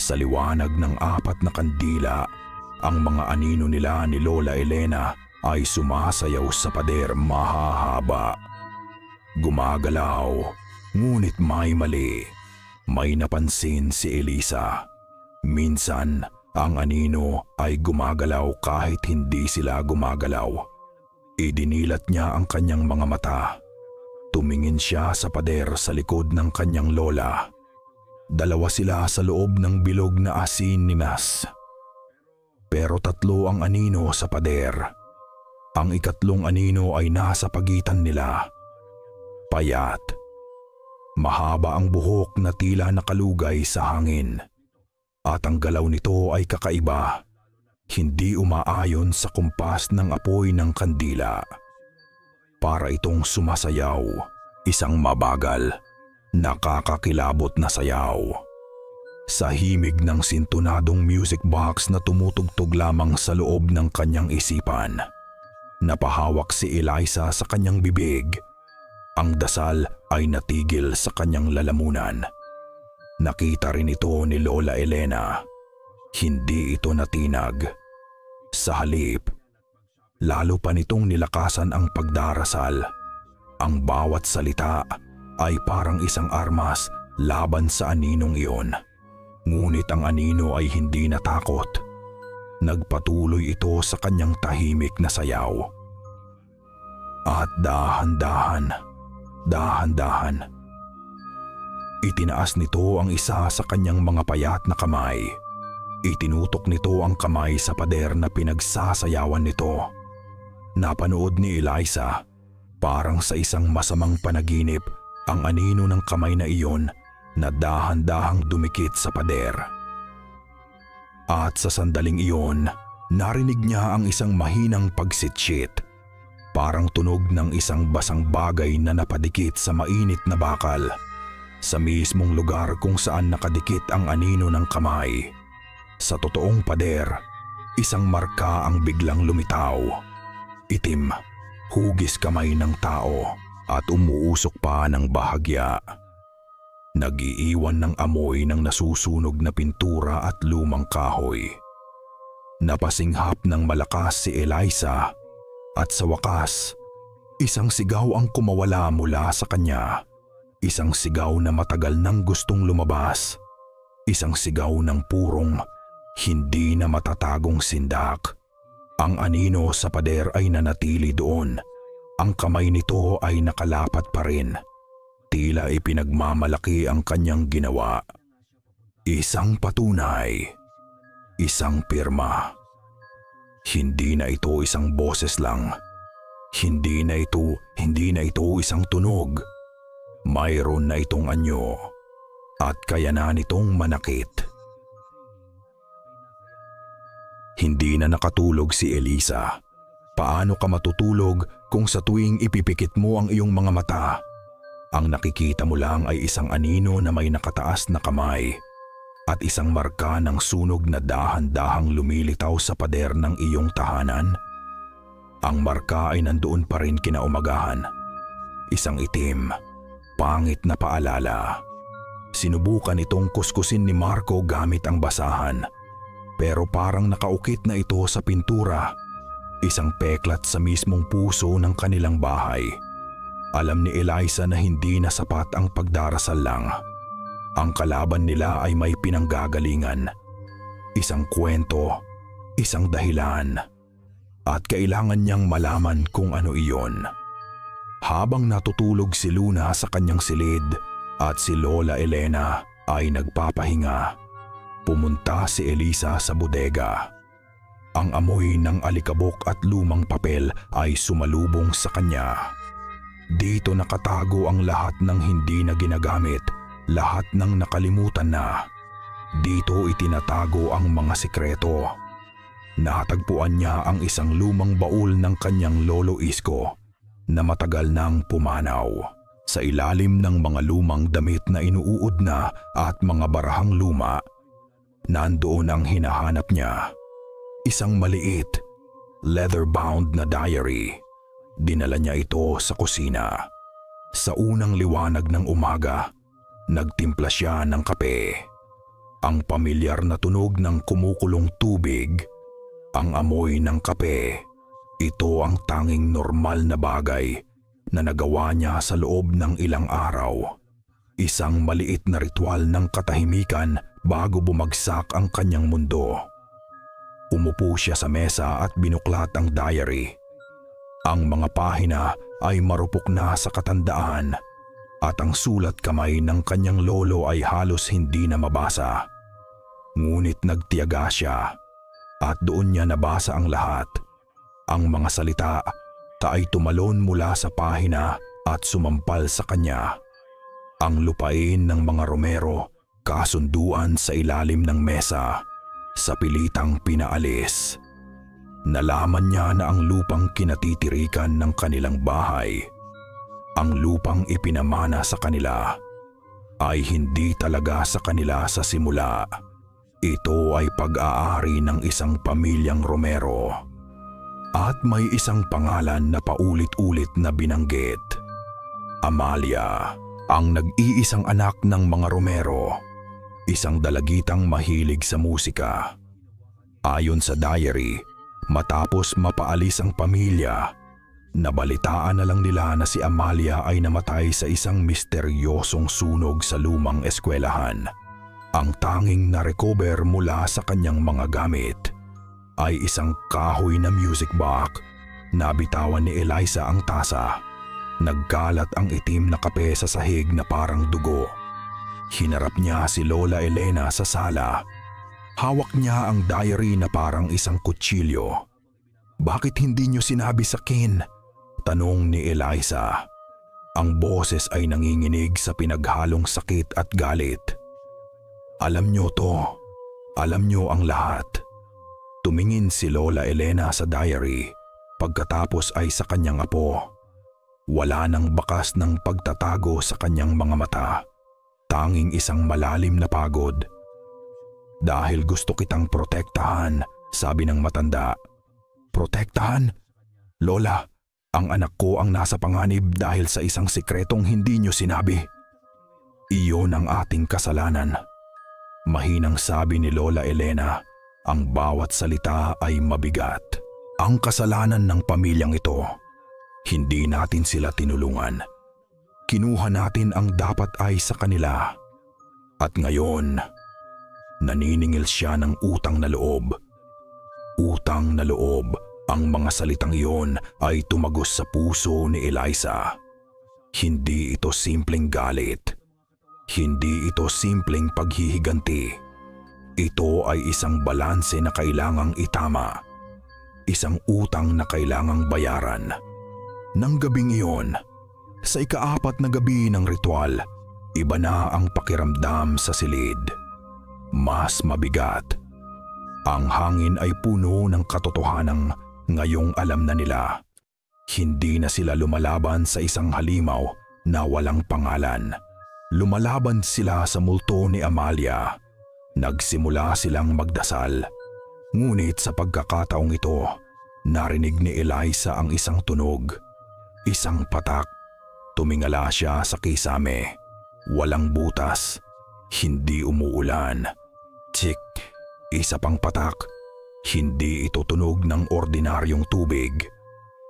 Sa liwanag ng apat na kandila, ang mga anino nila ni Lola Elena ay sumasayaw sa pader mahahaba. Gumagalaw, ngunit may mali. May napansin si Eliza. Minsan, ang anino ay gumagalaw kahit hindi sila gumagalaw. Idinilat niya ang kanyang mga mata. Tumingin siya sa pader sa likod ng kanyang lola. Dalawa sila sa loob ng bilog na asin ni Mas. Pero tatlo ang anino sa pader. Ang ikatlong anino ay nasa pagitan nila. Payat. Mahaba ang buhok na tila nakalugay sa hangin. At ang galaw nito ay kakaiba. Hindi umaayon sa kumpas ng apoy ng kandila. para itong sumasayaw, isang mabagal, nakakakilabot na sayaw. Sa himig ng sintunadong music box na tumutugtog lamang sa loob ng kanyang isipan, napahawak si Eliza sa kanyang bibig. Ang dasal ay natigil sa kanyang lalamunan. Nakita rin ito ni Lola Elena. Hindi ito natinag. Sa halip, lalo pa nitong nilakasan ang pagdarasal. Ang bawat salita ay parang isang armas laban sa aninong iyon. Ngunit ang anino ay hindi natakot. Nagpatuloy ito sa kanyang tahimik na sayaw. At dahan-dahan, itinaas nito ang isa sa kanyang mga payat na kamay. Itinutok nito ang kamay sa pader na pinagsasayawan nito. Napanood ni Eliza, parang sa isang masamang panaginip, ang anino ng kamay na iyon na dahan-dahang dumikit sa pader. At sa sandaling iyon, narinig niya ang isang mahinang pagsitsyit. Parang tunog ng isang basang bagay na napadikit sa mainit na bakal, sa mismong lugar kung saan nakadikit ang anino ng kamay. Sa totoong pader, isang marka ang biglang lumitaw. Itim, hugis kamay ng tao at umuusok pa ng bahagya. Nag-iiwan ng amoy ng nasusunog na pintura at lumang kahoy. Napasinghap ng malakas si Eliza. At sa wakas, isang sigaw ang kumawala mula sa kanya. Isang sigaw na matagal nang gustong lumabas. Isang sigaw ng purong, hindi na matatagong sindak. Ang anino sa pader ay nanatili doon. Ang kamay nito ay nakalapat pa rin. Tila ipinagmamalaki ang kanyang ginawa. Isang patunay. Isang pirma. Hindi na ito isang boses lang. Hindi na ito isang tunog. Mayroon na itong anyo at kayanan nitong manakit. Hindi na nakatulog si Eliza. Paano ka matutulog kung sa tuwing ipipikit mo ang iyong mga mata, ang nakikita mo lang ay isang anino na may nakataas na kamay at isang marka ng sunog na dahan-dahang lumilitaw sa pader ng iyong tahanan? Ang marka ay nandoon pa rin kinaumagahan. Isang itim, pangit na paalala. Sinubukan itong kuskusin ni Marco gamit ang basahan, pero parang nakaukit na ito sa pintura. Isang peklat sa mismong puso ng kanilang bahay. Alam ni Eliza na hindi na sapat ang pagdarasal lang. Ang kalaban nila ay may pinanggagalingan. Isang kwento, isang dahilan. At kailangan niyang malaman kung ano iyon. Habang natutulog si Luna sa kanyang silid at si Lola Elena ay nagpapahinga, pumunta si Eliza sa bodega. Ang amoy ng alikabok at lumang papel ay sumalubong sa kanya. Dito nakatago ang lahat ng hindi na ginagamit, lahat ng nakalimutan na. Dito itinatago ang mga sikreto. Natagpuan niya ang isang lumang baul ng kanyang lolo Isko na matagal nang pumanaw. Sa ilalim ng mga lumang damit na inuud na at mga barahang luma, nandoon ang hinahanap niya. Isang maliit, leather-bound na diary. Dinala niya ito sa kusina. Sa unang liwanag ng umaga, nagtimpla siya ng kape. Ang pamilyar na tunog ng kumukulong tubig, ang amoy ng kape, ito ang tanging normal na bagay na nagawa niya sa loob ng ilang araw. Isang maliit na ritual ng katahimikan bago bumagsak ang kanyang mundo. Umupo siya sa mesa at binuklat ang diary. Ang mga pahina ay marupok na sa katandaan at ang sulat kamay ng kanyang lolo ay halos hindi na mabasa. Ngunit nagtiyaga siya at doon niya nabasa ang lahat. Ang mga salita ay tumalon mula sa pahina at sumampal sa kanya. Ang lupain ng mga Romero, kasunduan sa ilalim ng mesa, sa pilitang pinaalis. Nalaman niya na ang lupang kinatitirikan ng kanilang bahay, ang lupang ipinamana sa kanila, ay hindi talaga sa kanila sa simula. Ito ay pag-aari ng isang pamilyang Romero. At may isang pangalan na paulit-ulit na binanggit. Amalia, ang nag-iisang anak ng mga Romero, isang dalagitang mahilig sa musika. Ayon sa diary, matapos mapaalis ang pamilya, nabalitaan na lang nila na si Amalia ay namatay sa isang misteryosong sunog sa lumang eskwelahan. Ang tanging na-recover mula sa kanyang mga gamit ay isang kahoy na music box. Nabitawan ni Eliza ang tasa. Nagkalat ang itim na kape sa sahig na parang dugo. Hinarap niya si Lola Elena sa sala. Hawak niya ang diary na parang isang kutsilyo. "Bakit hindi niyo sinabi sa akin?" tanong ni Eliza. Ang boses ay nanginginig sa pinaghalong sakit at galit. "Alam niyo to. Alam niyo ang lahat." Tumingin si Lola Elena sa diary, pagkatapos ay sa kanyang apo. Wala nang bakas ng pagtatago sa kanyang mga mata. Tanging isang malalim na pagod. "Dahil gusto kitang protektahan," sabi ng matanda. "Protektahan? Lola, ang anak ko ang nasa panganib dahil sa isang sikretong hindi niyo sinabi. Iyon ang ating kasalanan." Mahinang sabi ni Lola Elena, ang bawat salita ay mabigat. "Ang kasalanan ng pamilyang ito. Hindi natin sila tinulungan. Kinuha natin ang dapat ay sa kanila. At ngayon, naniningil siya ng utang na loob." Utang na loob, ang mga salitang iyon ay tumagos sa puso ni Eliza. Hindi ito simpleng galit. Hindi ito simpleng paghihiganti. Ito ay isang balanse na kailangang itama. Isang utang na kailangang bayaran. Nang gabing iyon, sa ika-4 na gabi ng ritual, iba na ang pakiramdam sa silid. Mas mabigat. Ang hangin ay puno ng katotohanang ngayong alam na nila. Hindi na sila lumalaban sa isang halimaw na walang pangalan. Lumalaban sila sa multo ni Amalia. Nagsimula silang magdasal. Ngunit sa pagkakataong ito, narinig ni Eliza ang isang tunog. Isang patak. Tumingala siya sa kisame. Walang butas. Hindi umuulan. Tik. Isa pang patak. Hindi ito tunog ng ordinaryong tubig.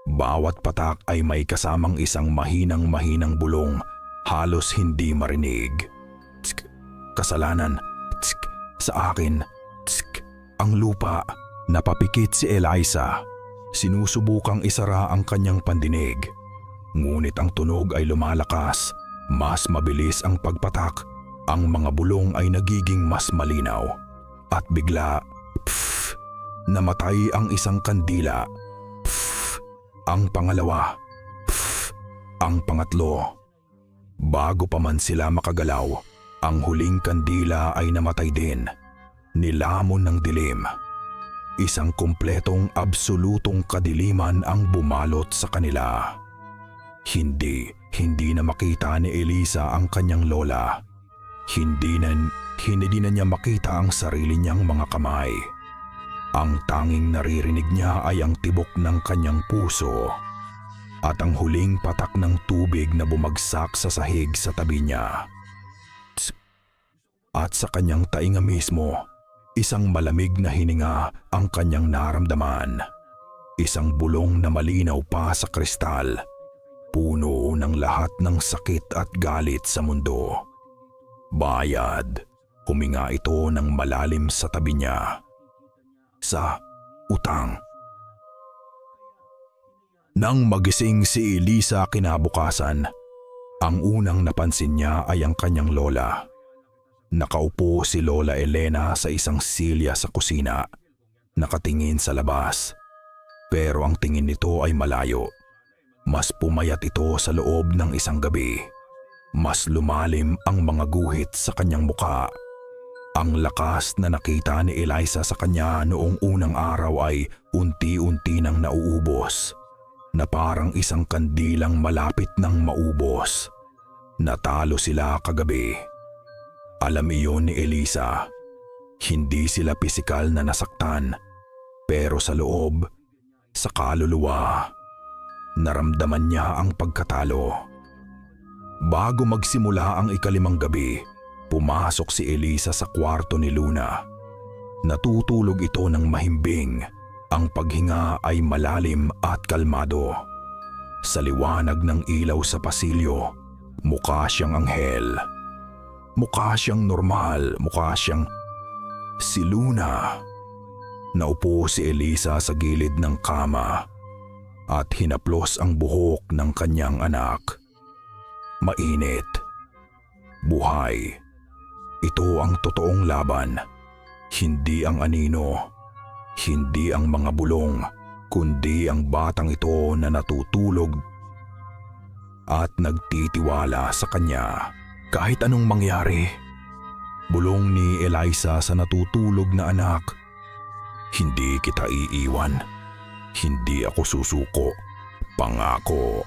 Bawat patak ay may kasamang isang mahinang bulong. Halos hindi marinig. Tsk, kasalanan. Tsk, sa akin. Tsk, ang lupa. Napapikit si Eliza. Sinusubukang isara ang kanyang pandinig. Ngunit ang tunog ay lumalakas. Mas mabilis ang pagpatak. Ang mga bulong ay nagiging mas malinaw. At bigla, pff, namatay ang isang kandila. Pff, ang pangalawa. Pff, ang pangatlo. Bago pa man sila makagalaw, ang huling kandila ay namatay din. Nilamon ng dilim. Isang kumpletong absolutong kadiliman ang bumalot sa kanila. Hindi na makita ni Eliza ang kanyang lola. Hindi na niya makita ang sarili niyang mga kamay. Ang tanging naririnig niya ay ang tibok ng kanyang puso. At ang huling patak ng tubig na bumagsak sa sahig sa tabi niya. At sa kanyang tainga mismo, isang malamig na hininga ang kanyang naramdaman. Isang bulong na malinaw pa sa kristal, puno ng lahat ng sakit at galit sa mundo. Bayad, huminga ito ng malalim sa tabi niya. Sa utang. Nang magising si Eliza kinabukasan, ang unang napansin niya ay ang kanyang lola. Nakaupo si Lola Elena sa isang silya sa kusina, nakatingin sa labas. Pero ang tingin nito ay malayo. Mas pumayat ito sa loob ng isang gabi. Mas lumalim ang mga guhit sa kanyang mukha. Ang lakas na nakita ni Eliza sa kanya noong unang araw ay unti-unti nang nauubos, na parang isang kandilang malapit nang maubos. Natalo sila kagabi. Alam iyon ni Eliza. Hindi sila pisikal na nasaktan, pero sa loob, sa kaluluwa, naramdaman niya ang pagkatalo. Bago magsimula ang ikalimang gabi, pumasok si Eliza sa kwarto ni Luna. Natutulog ito ng mahimbing. Ang paghinga ay malalim at kalmado. Sa liwanag ng ilaw sa pasilyo, mukha siyang anghel. Mukha siyang normal, mukha siyang si Luna. Naupo si Eliza sa gilid ng kama at hinaplos ang buhok ng kanyang anak. Mainit. Buhay. Ito ang totoong laban. Hindi ang anino. Hindi ang mga bulong, kundi ang batang ito na natutulog at nagtitiwala sa kanya. Kahit anong mangyari. Bulong ni Eliza sa natutulog na anak. Hindi kita iiwan. Hindi ako susuko. Pangako.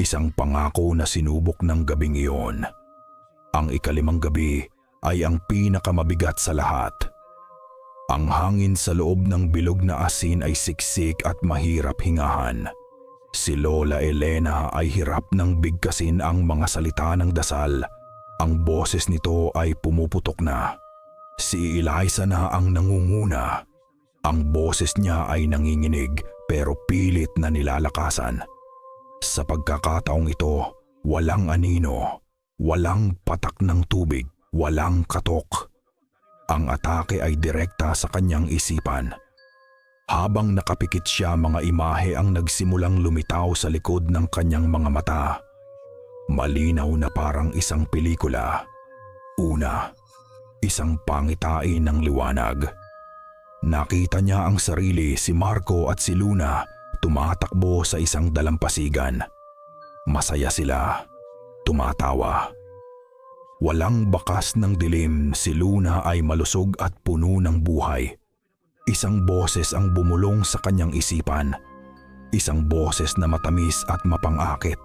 Isang pangako na sinubok ng gabing iyon. Ang ikalimang gabi ay ang pinakamabigat sa lahat. Ang hangin sa loob ng bilog na asin ay siksik at mahirap hingahan. Si Lola Elena ay hirap nang bigkasin ang mga salita ng dasal. Ang boses nito ay pumuputok na. Si Eliza na ang nangunguna. Ang boses niya ay nanginginig pero pilit na nilalakasan. Sa pagkakataong ito, walang anino, walang patak ng tubig, walang katok. Ang atake ay direkta sa kanyang isipan. Habang nakapikit siya, mga imahe ang nagsimulang lumitaw sa likod ng kanyang mga mata. Malinaw na parang isang pelikula. Una, isang pangitain ng liwanag. Nakita niya ang sarili, si Marco at si Luna tumatakbo sa isang dalampasigan. Masaya sila, tumatawa. Walang bakas ng dilim, si Luna ay malusog at puno ng buhay. Isang boses ang bumulong sa kanyang isipan. Isang boses na matamis at mapangakit.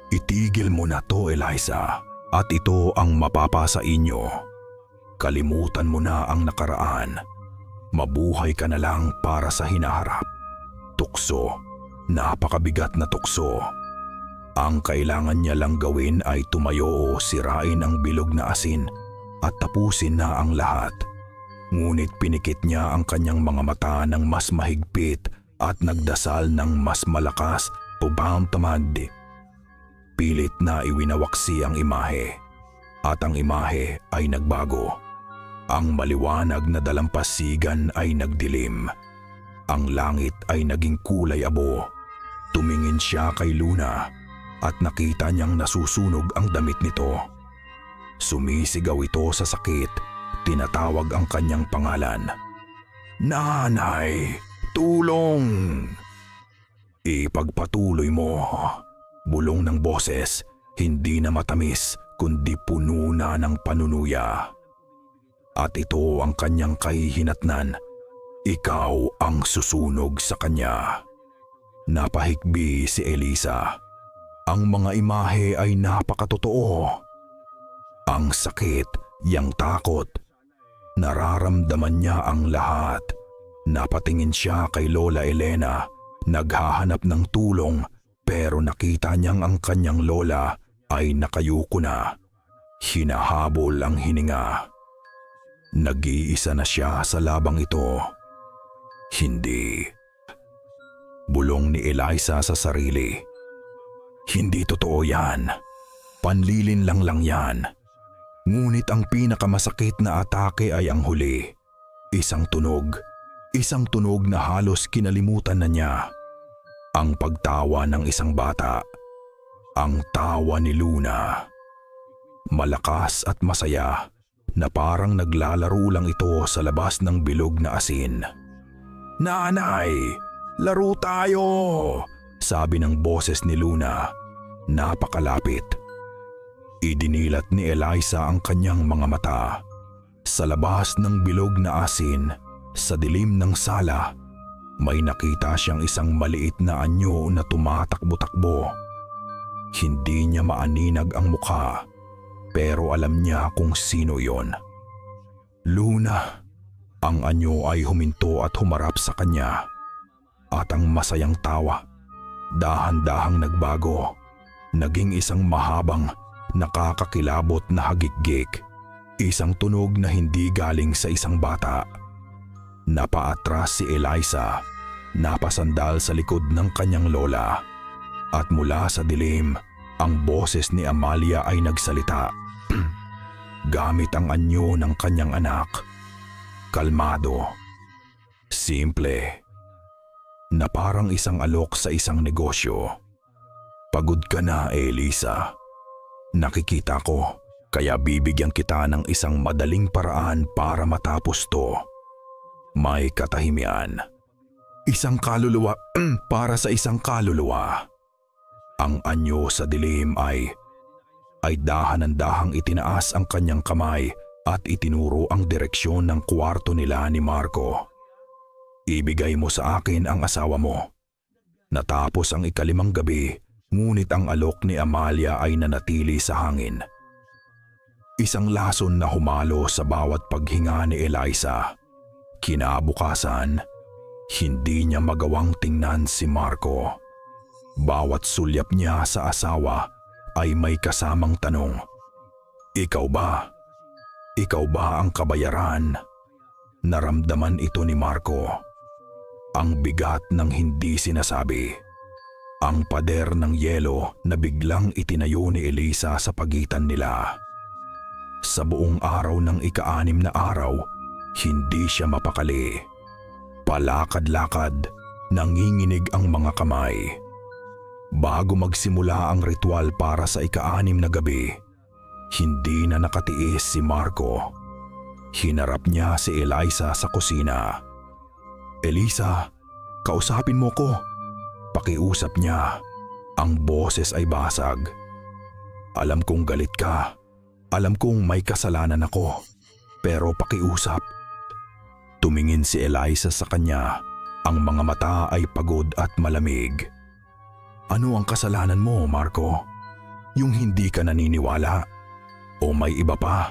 Itigil mo na to, Eliza, at ito ang mapapasa inyo. Kalimutan mo na ang nakaraan. Mabuhay ka na lang para sa hinaharap. Tukso, napakabigat na tukso. Ang kailangan niya lang gawin ay tumayo o sirain ang bilog na asin at tapusin na ang lahat. Ngunit pinikit niya ang kanyang mga mata ng mas mahigpit at nagdasal ng mas malakas, Tubam Tamad. Pilit na iwinawaksi ang imahe at ang imahe ay nagbago. Ang maliwanag na dalampasigan ay nagdilim. Ang langit ay naging kulay abo. Tumingin siya kay Luna at nakita niyang nasusunog ang damit nito. Sumisigaw ito sa sakit, tinatawag ang kanyang pangalan. Nanay, tulong! Ipagpatuloy mo. Bulong ng boses, hindi na matamis kundi puno na ng panunuya. At ito ang kanyang kahihinatnan. Ikaw ang susunog sa kanya. Napahikbi si Eliza. Ang mga imahe ay napakatotoo. Ang sakit, yang takot. Nararamdaman niya ang lahat. Napatingin siya kay Lola Elena, naghahanap ng tulong, pero nakita niyang ang kanyang lola ay nakayuko na. Hinahabol ang hininga. Nag-iisa na siya sa labang ito. Hindi. Bulong ni Eliza sa sarili. Hindi totoo yan. Panlilin lang yan. Ngunit ang pinakamasakit na atake ay ang huli. Isang tunog na halos kinalimutan na niya. Ang pagtawa ng isang bata. Ang tawa ni Luna. Malakas at masaya na parang naglalaro lang ito sa labas ng bilog na asin. Nanay, laro tayo! Sabi ng boses ni Luna. Napakalapit. Idinilat ni Eliza ang kanyang mga mata. Sa labas ng bilog na asin, sa dilim ng sala, may nakita siyang isang maliit na anyo na tumatakbo-takbo. Hindi niya maaninag ang mukha, pero alam niya kung sino yon. Luna. Ang anyo ay huminto at humarap sa kanya. At ang masayang tawa, dahan-dahang nagbago. Naging isang mahabang, nakakakilabot na hagikgik. Isang tunog na hindi galing sa isang bata. Napaatras si Eliza, napasandal sa likod ng kanyang lola. At mula sa dilim, ang boses ni Amalia ay nagsalita. Gamit ang anyo ng kanyang anak. Kalmado. Simple. Na parang isang alok sa isang negosyo. Pagod ka na, Eliza. Nakikita ko, kaya bibigyan kita ng isang madaling paraan para matapos to. May katahimian. Isang kaluluwa para sa isang kaluluwa. Ang anyo sa dilim ay dahan-dahang itinaas ang kanyang kamay at itinuro ang direksyon ng kwarto nila ni Marco. Ibigay mo sa akin ang asawa mo. Natapos ang ikalimang gabi, ngunit ang alok ni Amalia ay nanatili sa hangin. Isang lason na humalo sa bawat paghinga ni Eliza. Kinabukasan, hindi niya magawang tingnan si Marco. Bawat sulyap niya sa asawa ay may kasamang tanong. Ikaw ba? Ikaw ba ang kabayaran? Naramdaman ito ni Marco. Ang bigat ng hindi sinasabi. Ang pader ng yelo na biglang itinayo ni Eliza sa pagitan nila. Sa buong araw ng ika-6 na araw, hindi siya mapakali. Palakad-lakad, nanginginig ang mga kamay. Bago magsimula ang ritual para sa ika-6 na gabi, hindi na nakatiis si Marco. Hinarap niya si Eliza sa kusina. Eliza, kausapin mo ko. Pakiusap niya. Ang boses ay basag. Alam kong galit ka. Alam kong may kasalanan ako. Pero pakiusap. Tumingin si Eliza sa kanya. Ang mga mata ay pagod at malamig. Ano ang kasalanan mo, Marco? Yung hindi ka naniniwala? O may iba pa?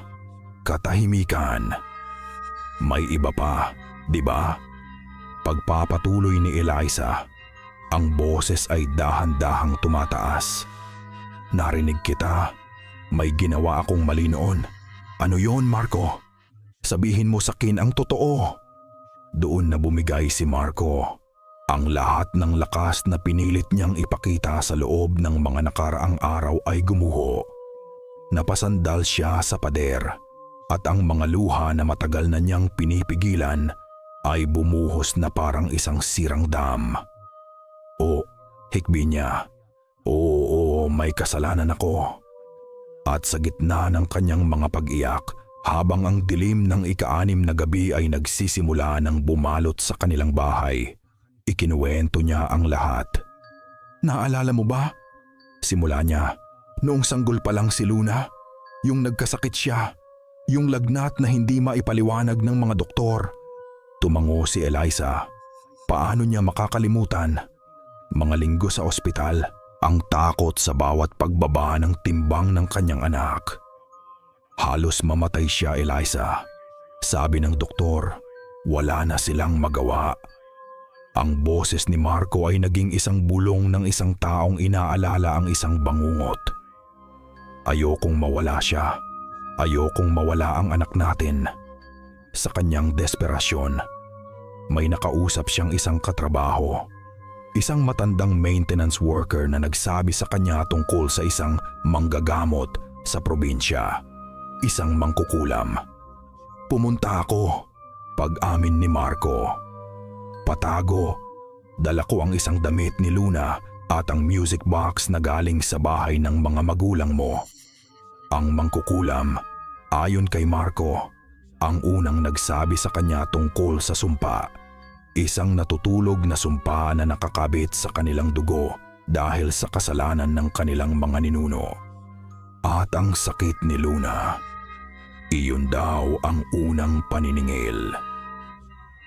Katahimikan. May iba pa, di ba? Pagpapatuloy ni Eliza, ang boses ay dahan-dahang tumataas. Narinig kita. May ginawa akong mali noon. Ano yon, Marco? Sabihin mo sa akin ang totoo. Doon na bumigay si Marco. Ang lahat ng lakas na pinilit niyang ipakita sa loob ng mga nakaraang araw ay gumuho. Napasandal siya sa pader at ang mga luha na matagal na niyang pinipigilan ay bumuhos na parang isang sirang dam. Hikbi niya. Oo, may kasalanan ako. At sa gitna ng kanyang mga pag-iyak, habang ang dilim ng ika-6 na gabi ay nagsisimula ng bumalot sa kanilang bahay, ikinuwento niya ang lahat. Naalala mo ba? Simula niya, noong sanggol pa lang si Luna, yung nagkasakit siya, yung lagnat na hindi maipaliwanag ng mga doktor. Tumango si Eliza. Paano niya makakalimutan? Mga linggo sa ospital, ang takot sa bawat pagbaba ng timbang ng kanyang anak. Halos mamatay siya, Eliza. Sabi ng doktor, wala na silang magawa. Ang boses ni Marco ay naging isang bulong ng isang taong inaalala ang isang bangungot. Ayokong mawala siya. Ayokong mawala ang anak natin. Sa kanyang desperasyon, may nakausap siyang isang katrabaho. Isang matandang maintenance worker na nagsabi sa kanya tungkol sa isang manggagamot sa probinsya. Isang mangkukulam. Pumunta ako, pag-amin ni Marco. Patago, dala ko ang isang damit ni Luna at ang music box na galing sa bahay ng mga magulang mo. Ang mangkukulam, ayon kay Marco, ang unang nagsabi sa kanya tungkol sa sumpa. Isang natutulog na sumpa na nakakabit sa kanilang dugo dahil sa kasalanan ng kanilang mga ninuno. At ang sakit ni Luna. Iyon daw ang unang paniningil.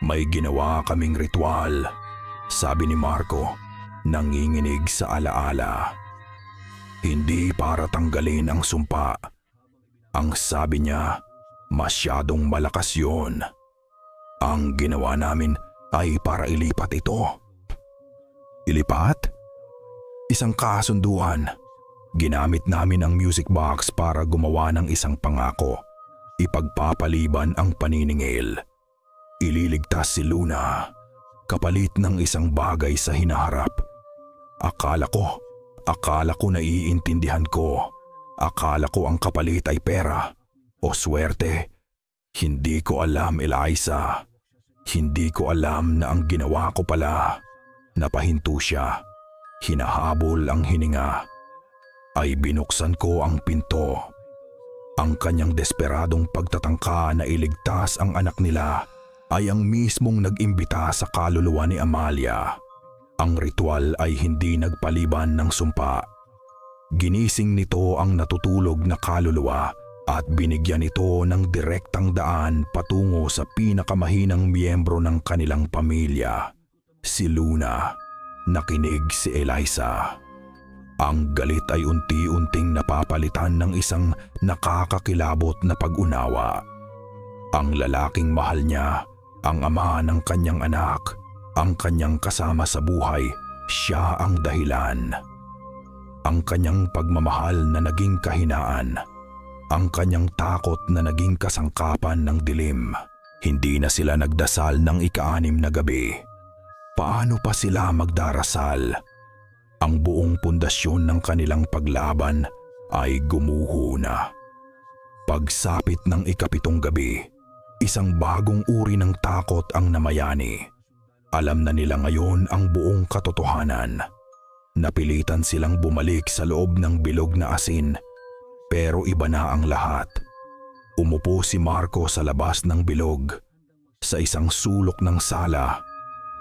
May ginawa kaming ritual, sabi ni Marco, nanginginig sa alaala. Hindi para tanggalin ang sumpa. Ang sabi niya, masyadong malakas yun. Ang ginawa namin ay para ilipat ito. Ilipat? Isang kasunduan. Ginamit namin ang music box para gumawa ng isang pangako. Ipagpapaliban ang paniningil. Ililigtas si Luna, kapalit ng isang bagay sa hinaharap. Akala ko naiintindihan ko. Akala ko ang kapalit ay pera o swerte. Hindi ko alam, Eliza. Hindi ko alam na ang ginawa ko pala, napahinto siya. Hinahabol ang hininga. Ay binuksan ko ang pinto. Ang kanyang desperadong pagtatangka na iligtas ang anak nila ay ang mismong nag-imbita sa kaluluwa ni Amalia. Ang ritual ay hindi nagpaliban ng sumpa. Ginising nito ang natutulog na kaluluwa at binigyan ito ng direktang daan patungo sa pinakamahinang miyembro ng kanilang pamilya, si Luna. Nakinig si Eliza. Ang galit ay unti-unting napapalitan ng isang nakakakilabot na pag-unawa. Ang lalaking mahal niya, ang ama ng kanyang anak, ang kanyang kasama sa buhay, siya ang dahilan. Ang kanyang pagmamahal na naging kahinaan, ang kanyang takot na naging kasangkapan ng dilim. Hindi na sila nagdasal ng ika-6 na gabi. Paano pa sila magdarasal? Ang buong pundasyon ng kanilang paglaban ay gumuho na. Pagsapit ng ika-7 gabi, isang bagong uri ng takot ang namayani. Alam na nila ngayon ang buong katotohanan. Napilitan silang bumalik sa loob ng bilog na asin, pero iba na ang lahat. Umupo si Marco sa labas ng bilog. Sa isang sulok ng sala,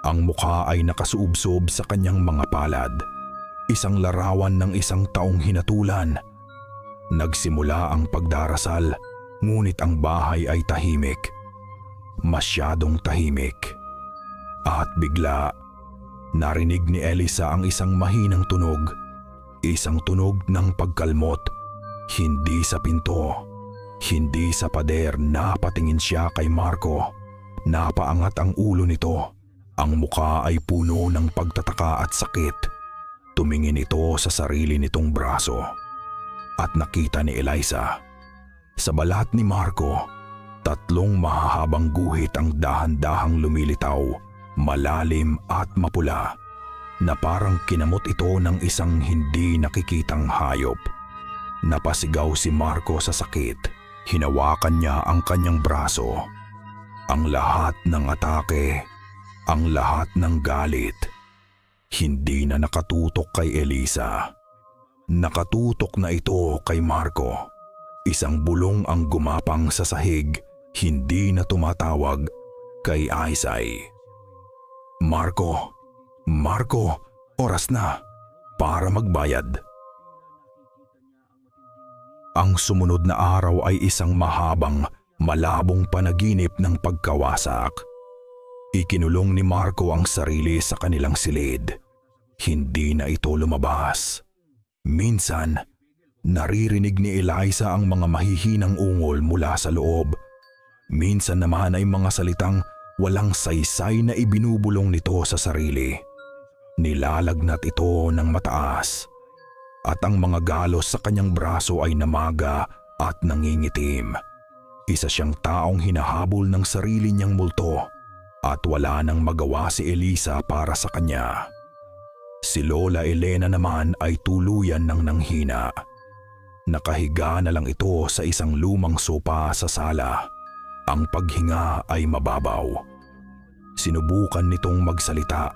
ang mukha ay nakasuubsob sa kanyang mga palad. Isang larawan ng isang taong hinatulan. Nagsimula ang pagdarasal, ngunit ang bahay ay tahimik. Masyadong tahimik. At bigla, narinig ni Eliza ang isang mahinang tunog. Isang tunog ng pagkalmot. Hindi sa pinto, hindi sa pader. Napatingin siya kay Marco. Napaangat ang ulo nito. Ang mukha ay puno ng pagtataka at sakit. Tumingin ito sa sarili nitong braso at nakita ni Eliza. Sa balat ni Marco, 3 mahahabang guhit ang dahan-dahang lumilitaw, malalim at mapula, na parang kinamot ito ng isang hindi nakikitang hayop. Napasigaw si Marco sa sakit. Hinawakan niya ang kanyang braso. Ang lahat ng atake, ang lahat ng galit, hindi na nakatutok kay Eliza. Nakatutok na ito kay Marco. Isang bulong ang gumapang sa sahig, hindi na tumatawag kay Isay. Marco, oras na para magbayad. Ang sumunod na araw ay isang mahabang, malabong panaginip ng pagkawasak. Ikinulong ni Marco ang sarili sa kanilang silid. Hindi na ito lumabas. Minsan, naririnig ni Eliza ang mga mahihinang ungol mula sa loob. Minsan naman ay mga salitang walang saysay na ibinubulong nito sa sarili. Nilalagnat ito ng mataas. At ang mga galos sa kanyang braso ay namaga at nangingitim. Isa siyang taong hinahabol ng sarili niyang multo. At wala nang magawa si Eliza para sa kanya. Si Lola Elena naman ay tuluyan ng nanghina. Nakahiga na lang ito sa isang lumang sopa sa sala. Ang paghinga ay mababaw. Sinubukan nitong magsalita,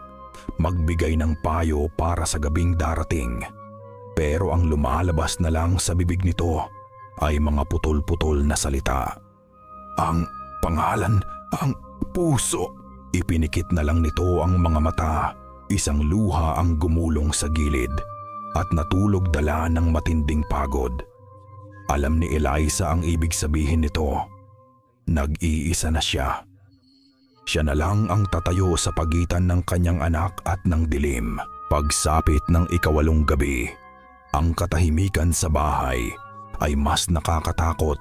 magbigay ng payo para sa gabing darating. Pero ang lumalabas na lang sa bibig nito ay mga putol-putol na salita. Ang pangalan, ang puso. Ipinikit na lang nito ang mga mata. Isang luha ang gumulong sa gilid at natulog dala ng matinding pagod. Alam ni Eliza ang ibig sabihin nito. Nag-iisa na siya. Siya na lang ang tatayo sa pagitan ng kanyang anak at ng dilim. Pagsapit ng 8 gabi, ang katahimikan sa bahay ay mas nakakatakot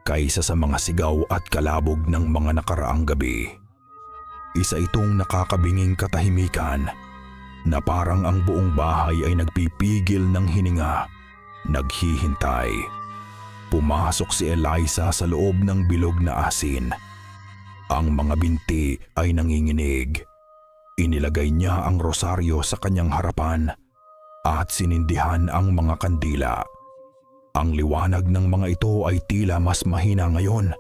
kaysa sa mga sigaw at kalabog ng mga nakaraang gabi. Isa itong nakakabinging katahimikan na parang ang buong bahay ay nagpipigil ng hininga, naghihintay. Pumasok si Eliza sa loob ng bilog na asin. Ang mga binti ay nanginginig. Inilagay niya ang rosaryo sa kanyang harapan at sinindihan ang mga kandila. Ang liwanag ng mga ito ay tila mas mahina ngayon.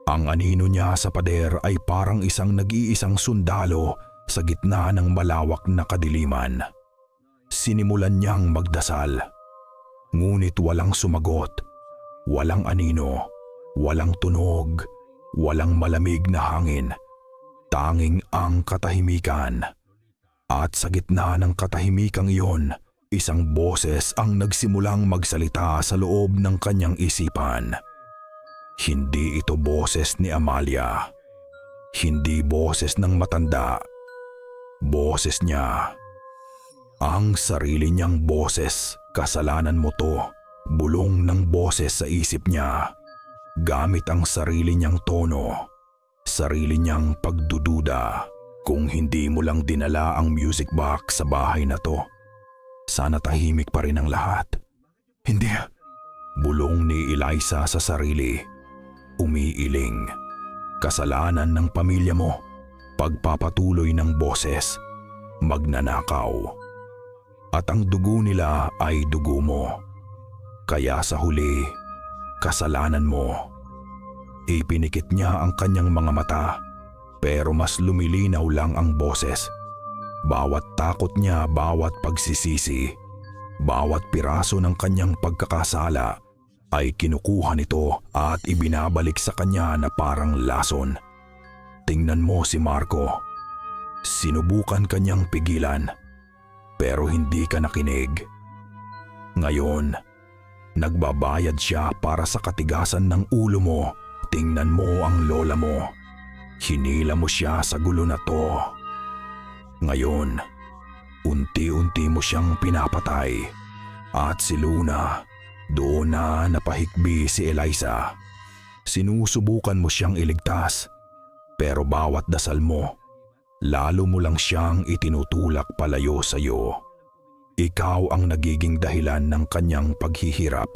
Ang anino niya sa pader ay parang isang nag-iisang sundalo sa gitna ng malawak na kadiliman. Sinimulan niyang magdasal. Ngunit walang sumagot, walang anino, walang tunog, walang malamig na hangin. Tanging ang katahimikan. At sa gitna ng katahimikang iyon, isang boses ang nagsimulang magsalita sa loob ng kanyang isipan. Hindi ito boses ni Amalia. Hindi boses ng matanda. Boses niya. Ang sarili niyang boses. Kasalanan mo to. Bulong ng boses sa isip niya. Gamit ang sarili niyang tono. Sarili niyang pagdududa. Kung hindi mo lang dinala ang music box sa bahay na to, sana tahimik pa rin ang lahat. Hindi. Bulong ni Eliza sa sarili. Umiiling. Kasalanan ng pamilya mo. Pagpapatuloy ng boses. Magnanakaw. At ang dugo nila ay dugo mo. Kaya sa huli, kasalanan mo. Ipinikit niya ang kanyang mga mata, pero mas lumilinaw lang ang boses. Bawat takot niya, bawat pagsisisi, bawat piraso ng kanyang pagkakasala ay kinukuha nito at ibinabalik sa kanya na parang lason. Tingnan mo si Marco. Sinubukan kanyang pigilan, pero hindi ka nakinig. Ngayon, nagbabayad siya para sa katigasan ng ulo mo. Tingnan mo ang lola mo. Hinila mo siya sa gulo na to. Ngayon, unti-unti mo siyang pinapatay. At si Luna, doon na napahikbi si Eliza. Sinusubukan mo siyang iligtas, pero bawat dasal mo, lalo mo lang siyang itinutulak palayo sa iyo. Ikaw ang nagiging dahilan ng kanyang paghihirap.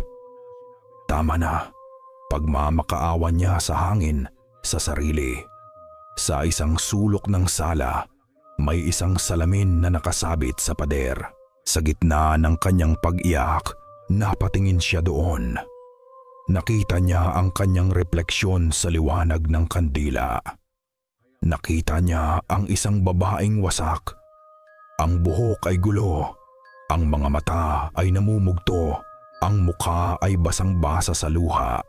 Tama na. Pagmamakaawa niya sa hangin, sa sarili. Sa isang sulok ng sala, may isang salamin na nakasabit sa pader. Sa gitna ng kanyang pag-iyak, napatingin siya doon. Nakita niya ang kanyang refleksyon sa liwanag ng kandila. Nakita niya ang isang babaeng wasak. Ang buhok ay gulo. Ang mga mata ay namumugto. Ang mukha ay basang-basa sa luha.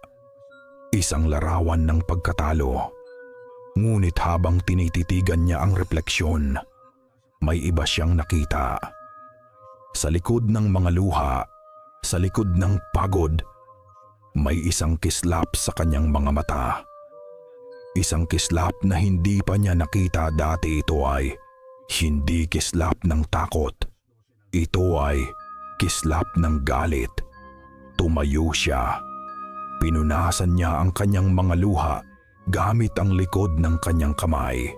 Isang larawan ng pagkatalo. Ngunit habang tinititigan niya ang refleksyon, may iba siyang nakita. Sa likod ng mga luha, sa likod ng pagod, may isang kislap sa kanyang mga mata. Isang kislap na hindi pa niya nakita dati. Ito ay hindi kislap ng takot. Ito ay kislap ng galit. Tumayo siya. Pinunasan niya ang kanyang mga luha gamit ang likod ng kanyang kamay.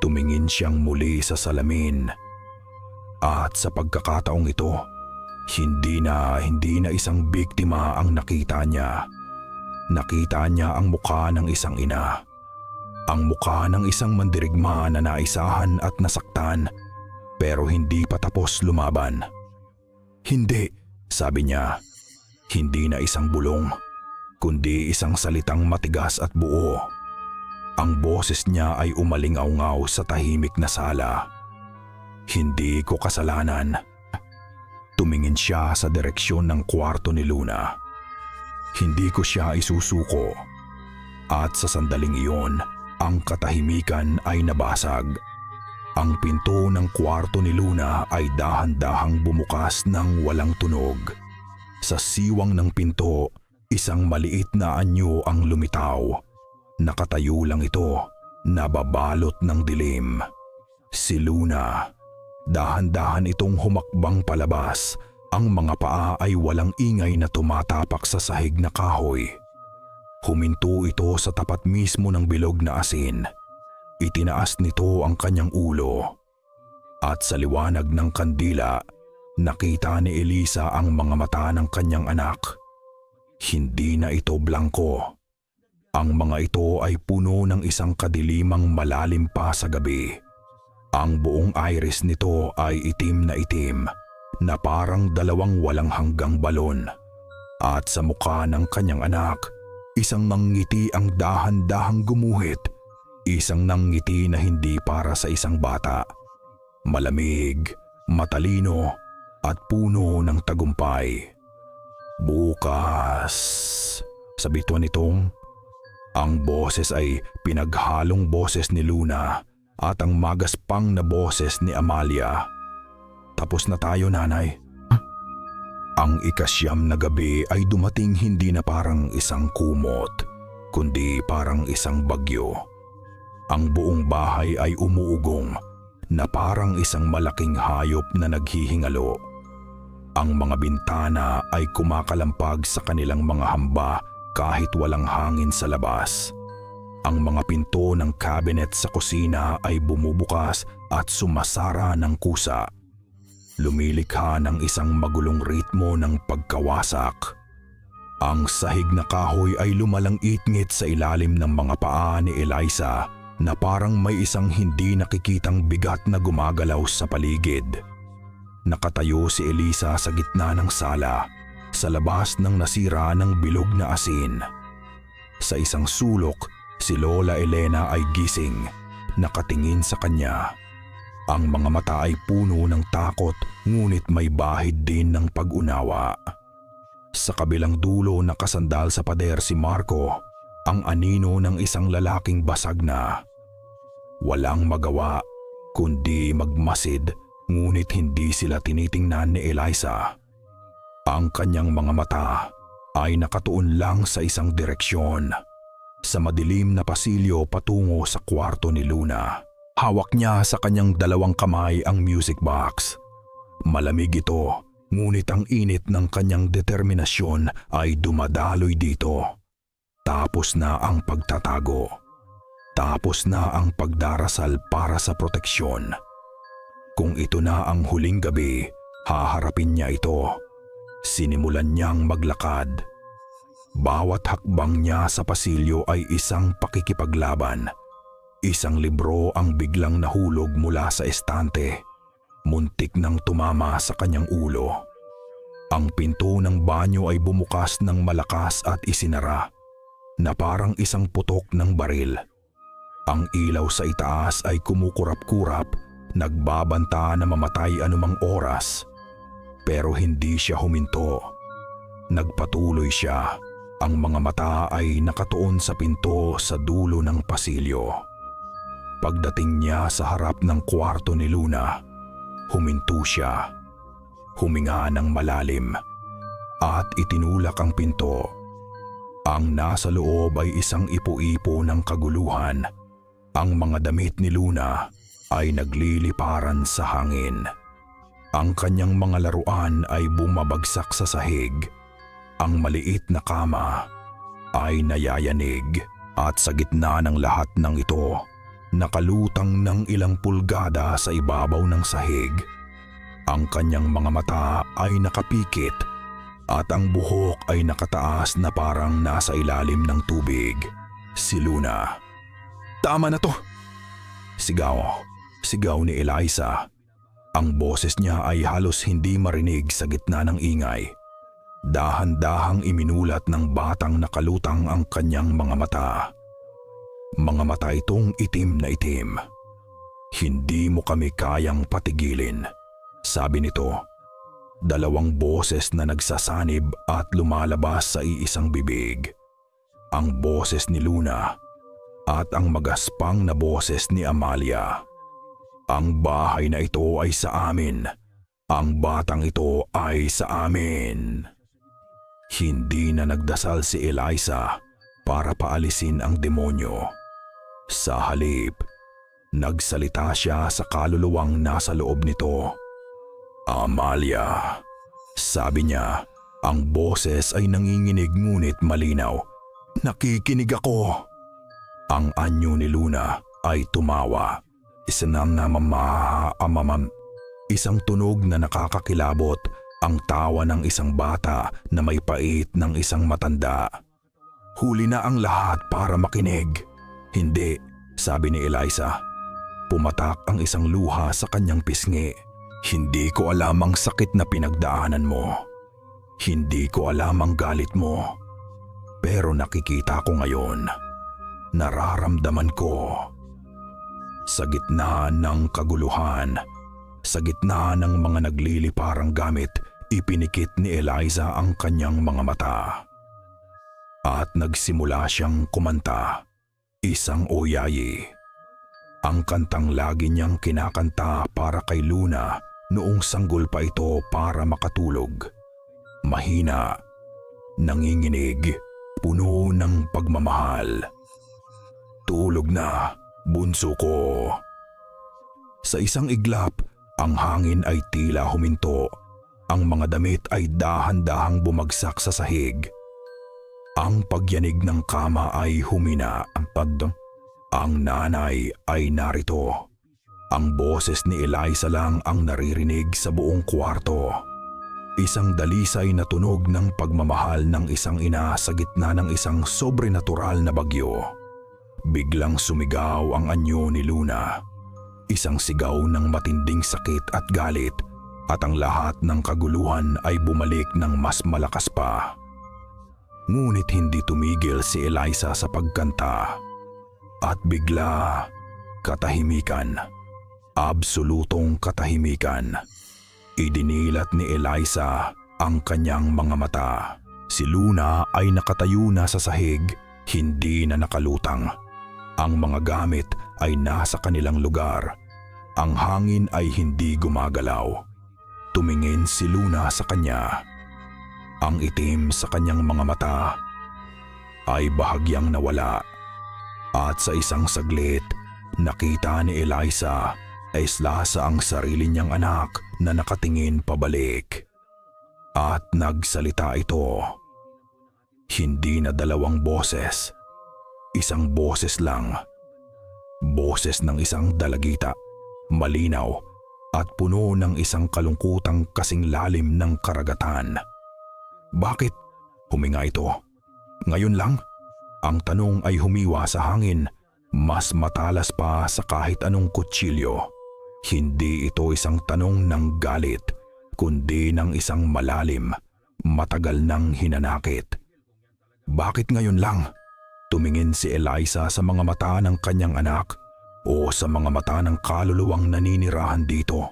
Tumingin siyang muli sa salamin. At sa pagkakataong ito, hindi na isang biktima ang nakita niya. Nakita niya ang mukha ng isang ina. Ang mukha ng isang mandirigma na naisahan at nasaktan, pero hindi pa tapos lumaban. Hindi, sabi niya. Hindi na isang bulong, kundi isang salitang matigas at buo. Ang boses niya ay umalingaw-ngaw sa tahimik na sala. Hindi ko kasalanan. Tumingin siya sa direksyon ng kwarto ni Luna. Hindi ko siya isusuko. At sa sandaling iyon, ang katahimikan ay nabasag. Ang pinto ng kwarto ni Luna ay dahan-dahang bumukas ng walang tunog. Sa siwang ng pinto, Isang maliit na anyo ang lumitaw. Nakatayo lang ito, nababalot ng dilim. Si Luna. Dahan-dahan itong humakbang palabas. Ang mga paa ay walang ingay na tumatapak sa sahig na kahoy. Huminto ito sa tapat mismo ng bilog na asin. Itinaas nito ang kanyang ulo. At sa liwanag ng kandila, nakita ni Elisa ang mga mata ng kanyang anak. Hindi na ito blangko. Ang mga ito ay puno ng isang kadilimang malalim pa sa gabi. Ang buong iris nito ay itim na parang dalawang walang hanggang balon. At sa mukha ng kanyang anak, isang nangngiti ang dahan-dahang gumuhit. Isang nangngiti na hindi para sa isang bata. Malamig, matalino, at puno ng tagumpay. Bukas, sabi ito nitong. Ang boses ay pinaghalong boses ni Luna at ang magaspang na boses ni Amalia. Tapos na tayo, nanay. Ang ikasyam na gabi ay dumating hindi na parang isang kumot, kundi parang isang bagyo. Ang buong bahay ay umuugong na parang isang malaking hayop na naghihingalo. Ang mga bintana ay kumakalampag sa kanilang mga hamba kahit walang hangin sa labas. Ang mga pinto ng cabinet sa kusina ay bumubukas at sumasara ng kusa. Lumilikha ng isang magulong ritmo ng pagkawasak. Ang sahig na kahoy ay lumalangit-ngit sa ilalim ng mga paa ni Eliza na parang may isang hindi nakikitang bigat na gumagalaw sa paligid. Nakatayo si Eliza sa gitna ng sala, sa labas ng nasira ng bilog na asin. Sa isang sulok, si Lola Elena ay gising, nakatingin sa kanya. Ang mga mata ay puno ng takot ngunit may bahid din ng pag-unawa. Sa kabilang dulo nakasandal sa pader si Marco, ang anino ng isang lalaking basag na. Walang magawa kundi magmasid ngunit hindi sila tinitingnan ni Eliza. Ang kanyang mga mata ay nakatuon lang sa isang direksyon, sa madilim na pasilyo patungo sa kwarto ni Luna. Hawak niya sa kanyang dalawang kamay ang music box. Malamig ito, ngunit ang init ng kanyang determinasyon ay dumadaloy dito. Tapos na ang pagtatago. Tapos na ang pagdarasal para sa proteksyon. Kung ito na ang huling gabi, haharapin niya ito. Sinimulan niyang maglakad. Bawat hakbang niya sa pasilyo ay isang pakikipaglaban. Isang libro ang biglang nahulog mula sa estante. Muntik nang tumama sa kanyang ulo. Ang pinto ng banyo ay bumukas ng malakas at isinara, na parang isang putok ng baril. Ang ilaw sa itaas ay kumukurap-kurap, nagbabanta na mamatay anumang oras. Pero hindi siya huminto. Nagpatuloy siya. Ang mga mata ay nakatuon sa pinto sa dulo ng pasilyo. Pagdating niya sa harap ng kwarto ni Luna, huminto siya. Huminga ng malalim at itinulak ang pinto. Ang nasa loob ay isang ipo-ipo ng kaguluhan. Ang mga damit ni Luna ay nagliliparan sa hangin. Ang kanyang mga laruan ay bumabagsak sa sahig. Ang maliit na kama ay nayayanig at sa gitna ng lahat ng ito, nakalutang ng ilang pulgada sa ibabaw ng sahig. Ang kanyang mga mata ay nakapikit at ang buhok ay nakataas na parang nasa ilalim ng tubig. Si Luna. Tama na to! Sigaw ni Eliza. Ang boses niya ay halos hindi marinig sa gitna ng ingay. Dahan-dahang iminulat ng batang nakalutang ang kanyang mga mata. Mga mata itong itim na itim. Hindi mo kami kayang patigilin, sabi nito. Dalawang boses na nagsasanib at lumalabas sa iisang bibig. Ang boses ni Luna at ang magaspang na boses ni Amalia. Ang bahay na ito ay sa amin. Ang batang ito ay sa amin. Hindi na nagdasal si Eliza para paalisin ang demonyo. Sa halip, nagsalita siya sa kaluluwang nasa loob nito. "Amalia," sabi niya, ang boses ay nanginginig ngunit malinaw. "Nakikinig ako." Ang anyo ni Luna ay tumawa. Isang tunog na nakakakilabot, ang tawa ng isang bata na may pait ng isang matanda. "Huli na ang lahat para makinig." "Hindi," sabi ni Eliza. Pumatak ang isang luha sa kanyang pisngi. "Hindi ko alam ang sakit na pinagdaanan mo. Hindi ko alam ang galit mo. Pero nakikita ko ngayon. Nararamdaman ko." Sa gitna ng kaguluhan, sa gitna ng mga nagliliparang gamit, ipinikit ni Eliza ang kanyang mga mata. At nagsimula siyang kumanta, isang oyayi. Ang kantang lagi niyang kinakanta para kay Luna noong sanggol pa ito para makatulog. Mahina, nanginginig, puno ng pagmamahal. "Tulog na, bunso ko." Sa isang iglap, ang hangin ay tila huminto. Ang mga damit ay dahan-dahang bumagsak sa sahig. Ang pagyanig ng kama ay humina. Ang nanay ay narito. Ang boses ni Eliza lang ang naririnig sa buong kwarto. Isang dalisay na tunog ng pagmamahal ng isang ina sa gitna ng isang sobrenatural na bagyo. Biglang sumigaw ang anyo ni Luna. Isang sigaw ng matinding sakit at galit, at ang lahat ng kaguluhan ay bumalik ng mas malakas pa. Ngunit hindi tumigil si Eliza sa pagkanta. At bigla, katahimikan. Absolutong katahimikan. Idinilat ni Eliza ang kanyang mga mata. Si Luna ay nakatayo na sa sahig, hindi na nakalutang. Ang mga gamit ay nasa kanilang lugar. Ang hangin ay hindi gumagalaw. Tumingin si Luna sa kanya. Ang itim sa kanyang mga mata ay bahagyang nawala. At sa isang saglit, nakita ni Eliza ang sarili niyang anak na nakatingin pabalik. At nagsalita ito. Hindi na dalawang boses. Isang boses lang. Boses ng isang dalagita, malinaw at puno ng isang kalungkutang kasing lalim ng karagatan. "Bakit?" huminga ito. "Ngayon lang?" Ang tanong ay humiwa sa hangin, mas matalas pa sa kahit anong kutsilyo. Hindi ito isang tanong ng galit, kundi ng isang malalim, matagal nang hinanakit. "Bakit ngayon lang?" Tumingin si Eliza sa mga mata ng kanyang anak o sa mga mata ng kaluluwang naninirahan dito,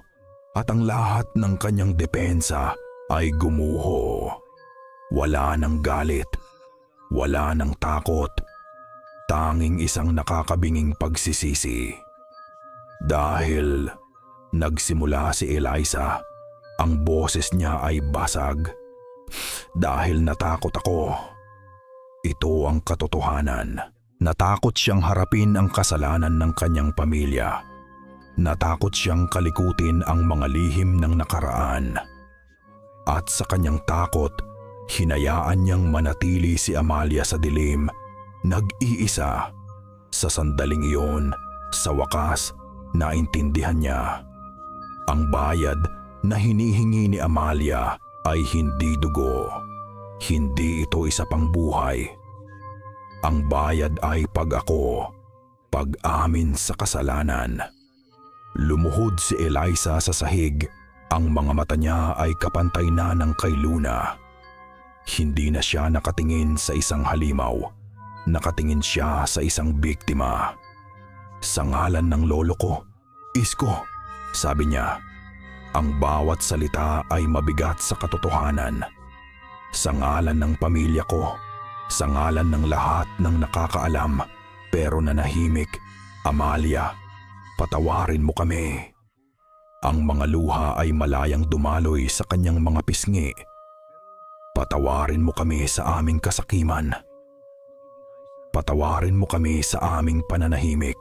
at ang lahat ng kanyang depensa ay gumuho. Wala ng galit, wala ng takot, tanging isang nakakabinging pagsisisi. Dahil nagsimula si Eliza, ang boses niya ay basag. "Dahil natakot ako." Ito ang katotohanan. Natakot siyang harapin ang kasalanan ng kanyang pamilya. Natakot siyang kalikutin ang mga lihim ng nakaraan. At sa kanyang takot, hinayaan niyang manatili si Amalia sa dilim, nag-iisa. Sa sandaling iyon, sa wakas, naintindihan niya. Ang bayad na hinihingi ni Amalia ay hindi dugo. Hindi ito isa pang buhay. Ang bayad ay pag-ako, pag-amin sa kasalanan. Lumuhod si Eliza sa sahig. Ang mga mata niya ay kapantay na ng kay Luna. Hindi na siya nakatingin sa isang halimaw. Nakatingin siya sa isang biktima. "Sa ngalan ng lolo ko, Isko," sabi niya. Ang bawat salita ay mabigat sa katotohanan. "Sa ngalan ng pamilya ko, sa ngalan ng lahat ng nakakaalam pero nanahimik, Amalia, patawarin mo kami." Ang mga luha ay malayang dumaloy sa kanyang mga pisngi. Patawarin mo kami sa aming kasakiman. Patawarin mo kami sa aming pananahimik.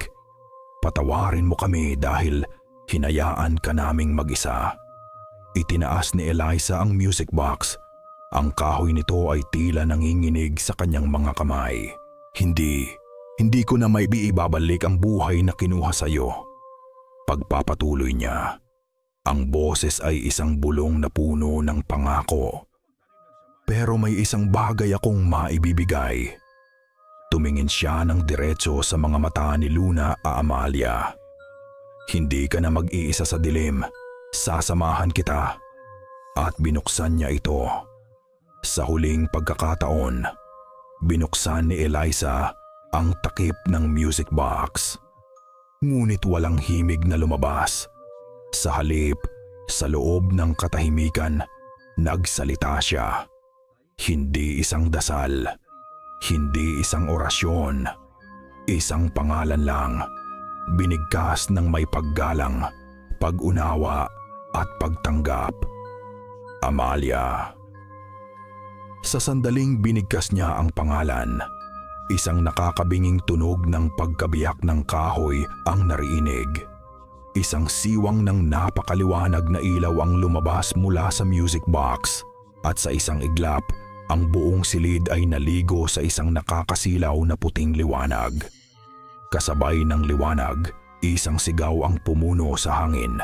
Patawarin mo kami dahil hinayaan ka naming mag-isa. Itinaas ni Eliza ang music box. Ang kahoy nito ay tila nanginginig sa kanyang mga kamay. Hindi ko na may ibabalik ang buhay na kinuha sa iyo. Pagpapatuloy niya, ang boses ay isang bulong na puno ng pangako. Pero may isang bagay akong maibibigay. Tumingin siya ng diretso sa mga mata ni Luna a Amalia. Hindi ka na mag-iisa sa dilim. Sasamahan kita. At binuksan niya ito. Sa huling pagkakataon, binuksan ni Eliza ang takip ng music box. Ngunit walang himig na lumabas. Sa halip, sa loob ng katahimikan, nagsalita siya. Hindi isang dasal, hindi isang orasyon, isang pangalan lang, binigkas ng may paggalang, pag-unawa at pagtanggap. Amalia. Sa sandaling binigkas niya ang pangalan, isang nakakabinging tunog ng pagkabiyak ng kahoy ang narinig. Isang siwang ng napakaliwanag na ilaw ang lumabas mula sa music box at sa isang iglap, ang buong silid ay naligo sa isang nakakasilaw na puting liwanag. Kasabay ng liwanag, isang sigaw ang pumuno sa hangin.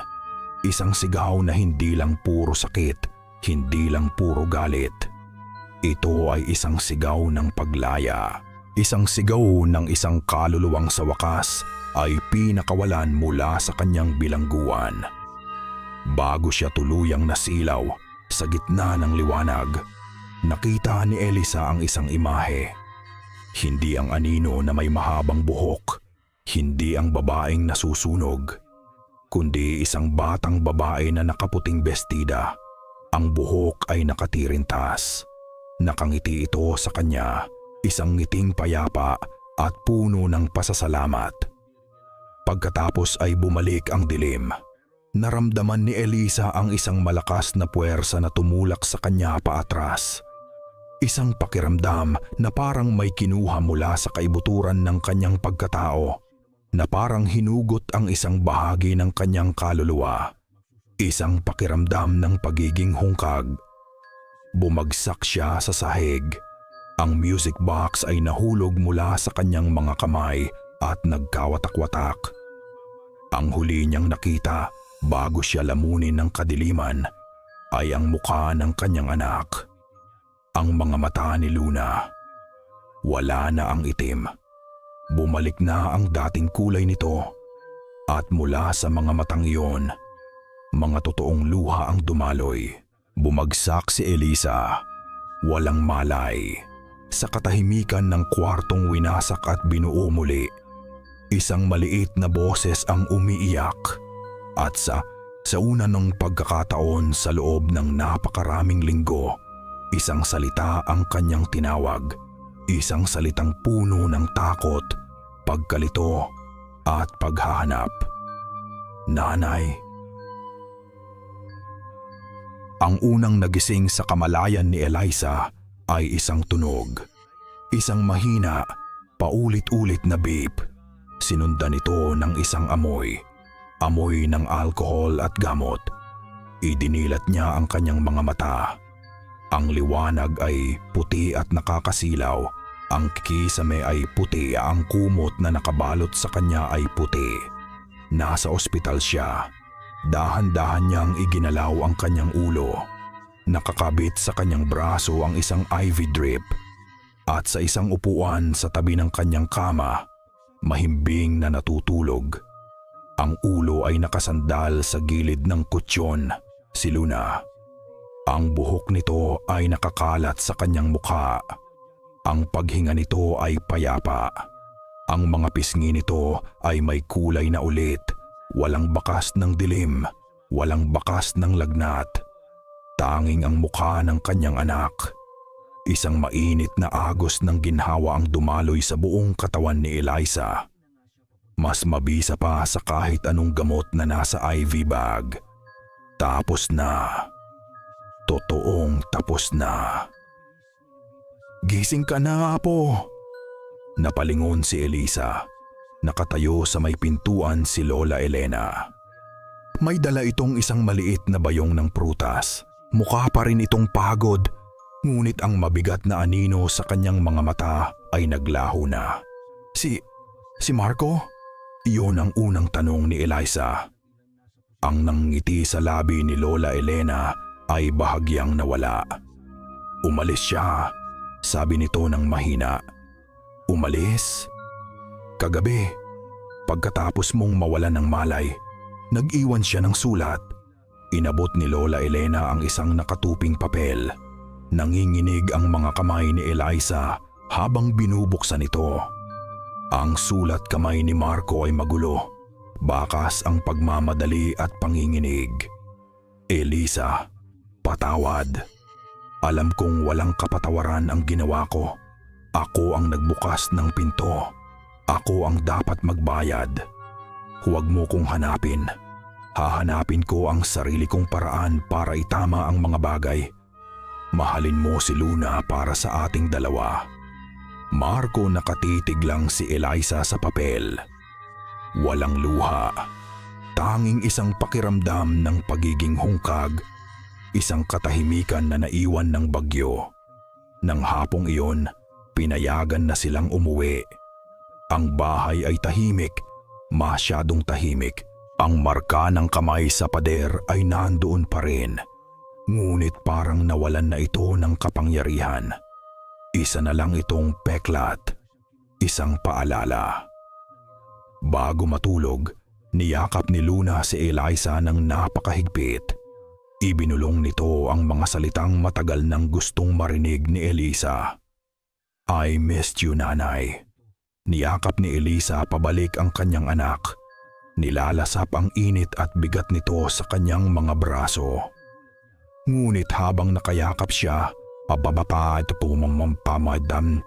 Isang sigaw na hindi lang puro sakit, hindi lang puro galit. Ito ay isang sigaw ng paglaya. Isang sigaw ng isang kaluluwang sa wakas ay pinakawalan mula sa kanyang bilangguan. Bago siya tuluyang nasilaw sa gitna ng liwanag, nakita ni Eliza ang isang imahe. Hindi ang anino na may mahabang buhok, hindi ang babaeng nasusunog, kundi isang batang babae na nakaputing bestida. Ang buhok ay nakatirintas. Nakangiti ito sa kanya, isang ngiting payapa at puno ng pasasalamat. Pagkatapos ay bumalik ang dilim. Naramdaman ni Eliza ang isang malakas na puwersa na tumulak sa kanya paatras. Isang pakiramdam na parang may kinuha mula sa kaibuturan ng kanyang pagkatao, na parang hinugot ang isang bahagi ng kanyang kaluluwa. Isang pakiramdam ng pagiging hungkag. Bumagsak siya sa sahig. Ang music box ay nahulog mula sa kanyang mga kamay at nagkawatak-watak. Ang huli niyang nakita bago siya lamunin ng kadiliman ay ang mukha ng kanyang anak. Ang mga mata ni Luna, wala na ang itim. Bumalik na ang dating kulay nito. At mula sa mga matang iyon, mga totoong luha ang dumaloy. Bumagsak si Eliza, walang malay, sa katahimikan ng kwartong winasak at binuo muli. Isang maliit na boses ang umiiyak. At sa una ng pagkakataon sa loob ng napakaraming linggo, isang salita ang kanyang tinawag, isang salitang puno ng takot, pagkalito at paghahanap. Nanay. Ang unang nagising sa kamalayan ni Eliza ay isang tunog. Isang mahina, paulit-ulit na beep. Sinundan ito ng isang amoy. Amoy ng alkohol at gamot. Idinilat niya ang kanyang mga mata. Ang liwanag ay puti at nakakasilaw. Ang kisame ay puti, ang kumot na nakabalot sa kanya ay puti. Nasa ospital siya. Dahan-dahan niyang iginalaw ang kanyang ulo. Nakakabit sa kanyang braso ang isang IV drip. At sa isang upuan sa tabi ng kanyang kama, mahimbing na natutulog. Ang ulo ay nakasandal sa gilid ng kutsyon, si Luna. Ang buhok nito ay nakakalat sa kanyang mukha. Ang paghinga nito ay payapa. Ang mga pisngi nito ay may kulay na ulit. Walang bakas ng dilim, walang bakas ng lagnat. Tanging ang mukha ng kanyang anak. Isang mainit na agos ng ginhawa ang dumaloy sa buong katawan ni Eliza. Mas mabisa pa sa kahit anong gamot na nasa IV bag. Tapos na. Totoong tapos na. Gising ka na, Apo. Napalingon si Elisa. Nakatayo sa may pintuan si Lola Elena. May dala itong isang maliit na bayong ng prutas. Mukha pa rin itong pagod, ngunit ang mabigat na anino sa kanyang mga mata ay naglaho na. Si Marco? Iyon ang unang tanong ni Eliza. Ang nangngiti sa labi ni Lola Elena ay bahagyang nawala. Umalis siya, sabi nito ng mahina. Umalis? Kagabi, pagkatapos mong mawalan ng malay, nag-iwan siya ng sulat. Inabot ni Lola Elena ang isang nakatuping papel. Nanginginig ang mga kamay ni Eliza habang binubuksan ito. Ang sulat kamay ni Marco ay magulo. Bakas ang pagmamadali at panginginig. Eliza, patawad. Alam kong walang kapatawaran ang ginawa ko. Ako ang nagbukas ng pinto. Ako ang dapat magbayad. Huwag mo kong hanapin. Hahanapin ko ang sarili kong paraan para itama ang mga bagay. Mahalin mo si Luna para sa ating dalawa. Marco, nakatitig lang si Eliza sa papel. Walang luha. Tanging isang pakiramdam ng pagiging hungkag. Isang katahimikan na naiwan ng bagyo. Nang hapong iyon, pinayagan na silang umuwi. Ang bahay ay tahimik, masyadong tahimik. Ang marka ng kamay sa pader ay nandoon pa rin. Ngunit parang nawalan na ito ng kapangyarihan. Isa na lang itong peklat, isang paalala. Bago matulog, niyakap ni Luna si Eliza ng napakahigpit. Ibinulong nito ang mga salitang matagal nang gustong marinig ni Eliza. I missed you, Nanay. Niyakap ni Eliza pabalik ang kanyang anak. Nilalasap ang init at bigat nito sa kanyang mga braso. Ngunit habang nakayakap siya, pababa at pumamadam.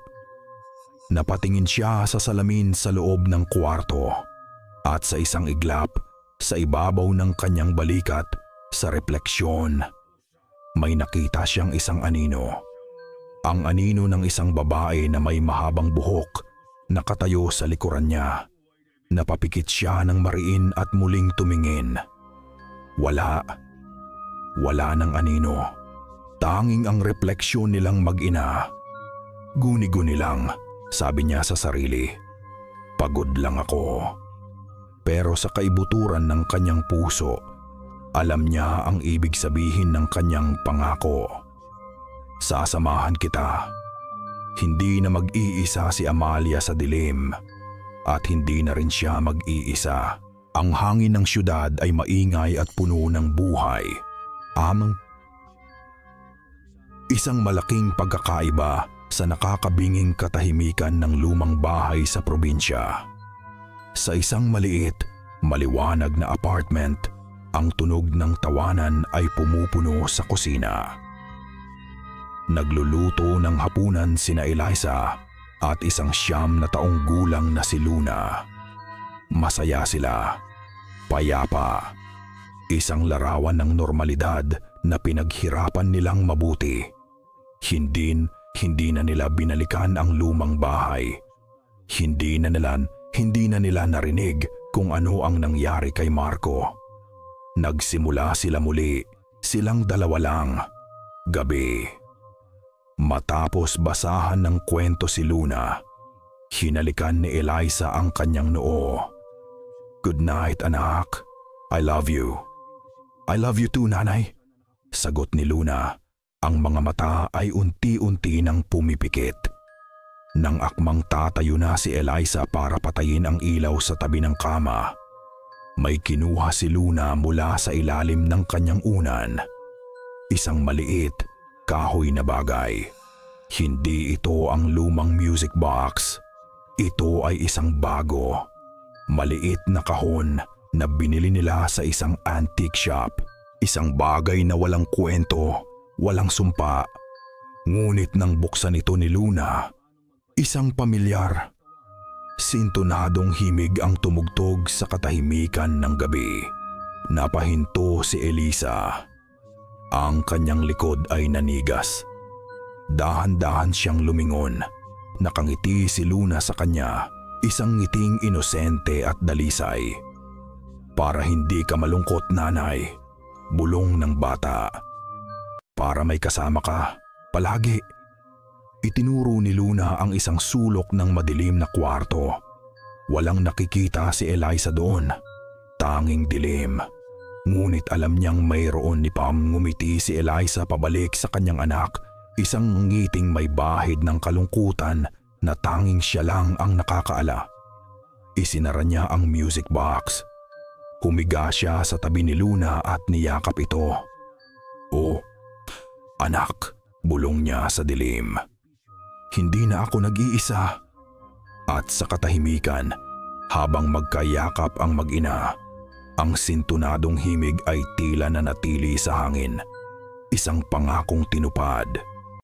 Napatingin siya sa salamin sa loob ng kwarto at sa isang iglap sa ibabaw ng kanyang balikat sa refleksyon. May nakita siyang isang anino. Ang anino ng isang babae na may mahabang buhok nakatayo sa likuran niya. Napapikit siya ng mariin at muling tumingin. Wala ng anino. Tanging ang refleksyon nilang mag-ina. Guni-guni lang, sabi niya sa sarili. Pagod lang ako. Pero sa kaibuturan ng kanyang puso, alam niya ang ibig sabihin ng kanyang pangako. Sasamahan kita. Hindi na mag-iisa si Amalia sa dilim at hindi na rin siya mag-iisa. Ang hangin ng syudad ay maingay at puno ng buhay. Isang malaking pagkakaiba sa nakakabinging katahimikan ng lumang bahay sa probinsya. Sa isang maliit, maliwanag na apartment, ang tunog ng tawanan ay pumupuno sa kusina. Nagluluto ng hapunan sina Eliza at isang 9 na taong gulang na si Luna. Masaya sila, payapa, isang larawan ng normalidad na pinaghirapan nilang mabuti. Hindi na nila binalikan ang lumang bahay. Hindi na nila narinig kung ano ang nangyari kay Marco. Nagsimula sila muli, silang dalawa lang, gabi. Matapos basahan ng kwento si Luna, hinalikan ni Eliza ang kanyang noo. Good night, anak. I love you. I love you too, Nanay. Sagot ni Luna. Ang mga mata ay unti-unti nang pumipikit. Nang akmang tatayo na si Eliza para patayin ang ilaw sa tabi ng kama, may kinuha si Luna mula sa ilalim ng kanyang unan. Isang maliit, kahoy na bagay. Hindi ito ang lumang music box. Ito ay isang bago, maliit na kahon na binili nila sa isang antique shop. Isang bagay na walang kwento, walang sumpa. Ngunit nang buksan ito ni Luna, isang pamilyar, sintonadong himig ang tumugtog sa katahimikan ng gabi. Napahinto si Eliza. Ang kanyang likod ay nanigas. Dahan-dahan siyang lumingon. Nakangiti si Luna sa kanya, isang ngiting inosente at dalisay. "Para hindi ka malungkot, nanay," bulong ng bata. "Para may kasama ka, palagi." Itinuro ni Luna ang isang sulok ng madilim na kwarto. Walang nakikita si Eliza doon. Tanging dilim. Ngunit alam niyang mayroon ni Pam. Ngumiti si Eliza pabalik sa kanyang anak. Isang ngiting may bahid ng kalungkutan na tanging siya lang ang nakakaala. Isinara niya ang music box. Humiga siya sa tabi ni Luna at niyakap ito. "Oh, anak," bulong niya sa dilim. "Hindi na ako nag-iisa." At sa katahimikan, habang magkayakap ang mag-ina, ang sintunadong himig ay tila nanatili sa hangin. Isang pangakong tinupad.